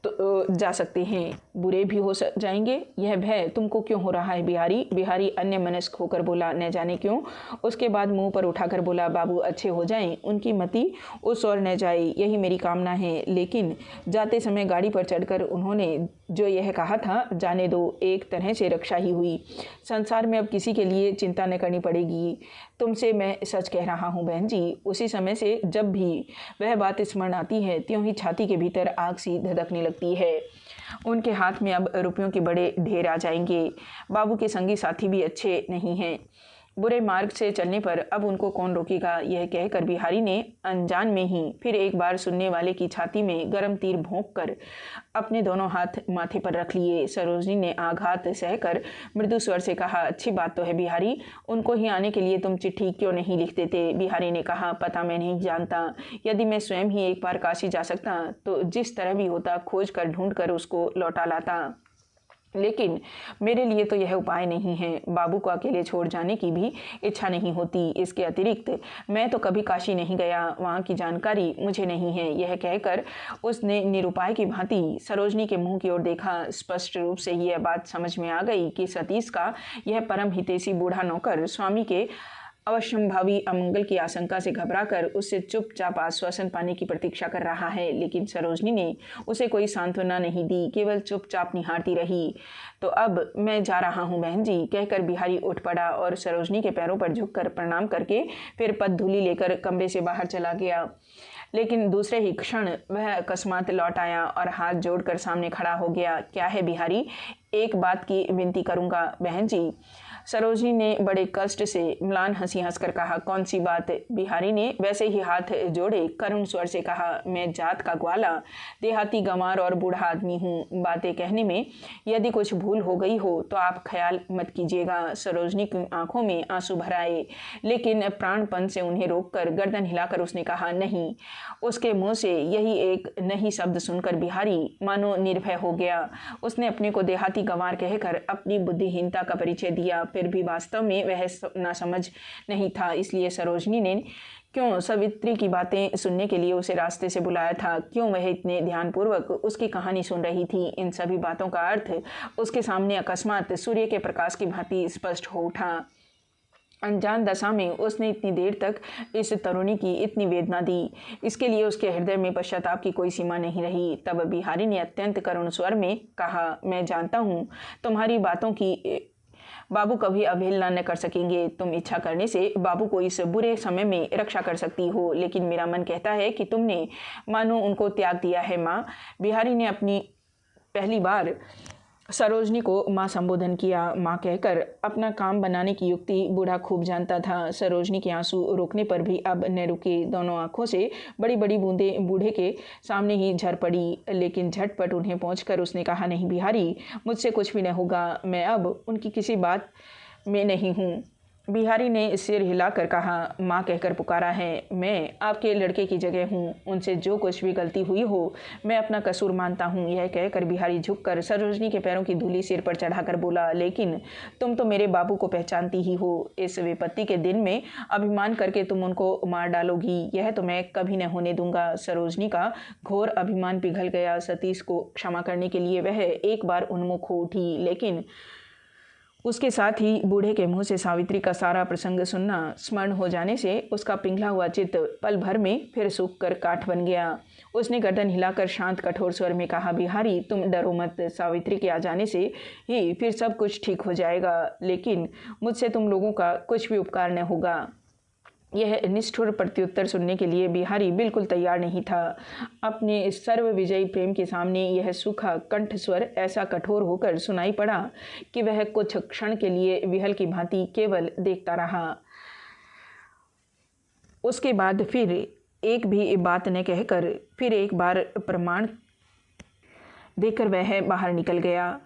तो जा सकते हैं, बुरे भी हो जाएंगे। यह भय तुमको क्यों हो रहा है बिहारी? बिहारी अन्य मनस्क होकर बोला, न जाने क्यों। उसके बाद मुंह पर उठाकर बोला, बाबू अच्छे हो जाएं, उनकी मति उस ओर न जाए, यही मेरी कामना है। लेकिन जाते समय गाड़ी पर चढ़कर उन्होंने जो यह कहा था, जाने दो, एक तरह से रक्षा ही हुई। संसार में अब किसी के लिए चिंता न करनी पड़ेगी। तुमसे मैं सच कह रहा हूँ बहन जी। उसी समय से जब भी वह बात स्मरण आती है त्यों ही छाती के भीतर आग सी धधकने लगती है। उनके हाथ में अब रुपयों के बड़े ढेर आ जाएंगे। बाबू के संगी साथी भी अच्छे नहीं हैं। बुरे मार्ग से चलने पर अब उनको कौन रोकेगा? यह कहकर बिहारी ने अनजान में ही फिर एक बार सुनने वाले की छाती में गर्म तीर भोंक कर अपने दोनों हाथ माथे पर रख लिए। सरोजनी ने आघात सहकर मृदु स्वर से कहा, अच्छी बात तो है बिहारी, उनको ही आने के लिए तुम चिट्ठी क्यों नहीं लिख देते? बिहारी ने कहा, पता मैं नहीं जानता। यदि मैं स्वयं ही एक बार काशी जा सकता तो जिस तरह भी होता खोज कर ढूंढ कर उसको लौटा लाता, लेकिन मेरे लिए तो यह उपाय नहीं है। बाबू को अकेले छोड़ जाने की भी इच्छा नहीं होती। इसके अतिरिक्त मैं तो कभी काशी नहीं गया, वहाँ की जानकारी मुझे नहीं है। यह कहकर उसने निरुपाय की भांति सरोजनी के मुंह की ओर देखा। स्पष्ट रूप से यह बात समझ में आ गई कि सतीश का यह परम हितैषी बूढ़ा नौकर स्वामी के अवश्यंभावी अमंगल की आशंका से घबराकर उससे चुपचाप आश्वासन पाने की प्रतीक्षा कर रहा है। लेकिन सरोजनी ने उसे कोई सांत्वना नहीं दी, केवल चुपचाप निहारती रही। तो अब मैं जा रहा हूँ बहन जी, कहकर बिहारी उठ पड़ा और सरोजनी के पैरों पर झुककर प्रणाम करके फिर पदधूलि लेकर कमरे से बाहर चला गया। लेकिन दूसरे ही क्षण वह अकस्मात लौट आया और हाथ जोड़कर सामने खड़ा हो गया। क्या है बिहारी? एक बात की विनती करूँगा बहन जी। सरोजनी ने बड़े कष्ट से म्लान हंसी हंसकर कहा, कौन सी बात? बिहारी ने वैसे ही हाथ जोड़े करुण स्वर से कहा, मैं जात का ग्वाला, देहाती गंवार और बूढ़ा आदमी हूँ। बातें कहने में यदि कुछ भूल हो गई हो तो आप ख्याल मत कीजिएगा। सरोजनी की आंखों में आंसू भर आए, लेकिन प्राणपन से उन्हें रोककर गर्दन हिलाकर उसने कहा, नहीं। उसके मुंह से यही एक नहीं शब्द सुनकर बिहारी मानो निर्भय हो गया। उसने अपने को देहाती गंवार कहकर अपनी बुद्धिहीनता का परिचय दिया, फिर भी वास्तव में वह नासमझ नहीं था। इसलिए सरोजनी ने क्यों सावित्री की बातें सुनने के लिए उसे रास्ते से बुलाया था, क्यों वह इतने ध्यानपूर्वक उसकी कहानी सुन रही थी। इन सभी बातों का अर्थ उसके सामने अकस्मात सूर्य के प्रकाश की भांति स्पष्ट हो उठा। अनजान दशा में उसने इतनी देर तक इस तरुणी की इतनी वेदना दी, इसके लिए उसके हृदय में पश्चाताप की कोई सीमा नहीं रही। तब बिहारी ने अत्यंत करुण स्वर में कहा, मैं जानता हूँ तुम्हारी बातों की बाबू कभी अवहेलना न कर सकेंगे। तुम इच्छा करने से बाबू को इस बुरे समय में रक्षा कर सकती हो, लेकिन मेरा मन कहता है कि तुमने मानो उनको त्याग दिया है। माँ। बिहारी ने अपनी पहली बार सरोजनी को माँ संबोधन किया। माँ कहकर अपना काम बनाने की युक्ति बूढ़ा खूब जानता था। सरोजनी के आंसू रोकने पर भी अब न रुके। दोनों आंखों से बड़ी बड़ी बूंदें बूढ़े के सामने ही झर पड़ी, लेकिन झटपट उन्हें पहुंचकर उसने कहा, नहीं बिहारी, मुझसे कुछ भी न होगा। मैं अब उनकी किसी बात में नहीं हूँ। बिहारी ने सिर हिलाकर कहा, माँ कहकर पुकारा है। मैं आपके लड़के की जगह हूँ, उनसे जो कुछ भी गलती हुई हो मैं अपना कसूर मानता हूँ। यह कहकर बिहारी झुककर सरोजनी के पैरों की धूली सिर पर चढ़ाकर बोला, लेकिन तुम तो मेरे बाबू को पहचानती ही हो। इस विपत्ति के दिन में अभिमान करके तुम उनको मार डालोगी, यह तो मैं कभी न होने दूंगा। सरोजनी का घोर अभिमान पिघल गया। सतीश को क्षमा करने के लिए वह एक बार उन्मुख हो उठी, लेकिन उसके साथ ही बूढ़े के मुंह से सावित्री का सारा प्रसंग सुनना स्मरण हो जाने से उसका पिघला हुआ चित्त पल भर में फिर सूख कर काठ बन गया। उसने गर्दन हिलाकर शांत कठोर स्वर में कहा, बिहारी, तुम डरो मत। सावित्री के आ जाने से ही फिर सब कुछ ठीक हो जाएगा, लेकिन मुझसे तुम लोगों का कुछ भी उपकार न होगा। यह निष्ठुर प्रत्युत्तर सुनने के लिए बिहारी बिल्कुल तैयार नहीं था। अपने सर्व विजयी प्रेम के सामने यह सूखा कंठ स्वर ऐसा कठोर होकर सुनाई पड़ा कि वह कुछ क्षण के लिए विहल की भांति केवल देखता रहा। उसके बाद फिर एक भी बात न कहकर फिर एक बार प्रमाण देकर वह बाहर निकल गया।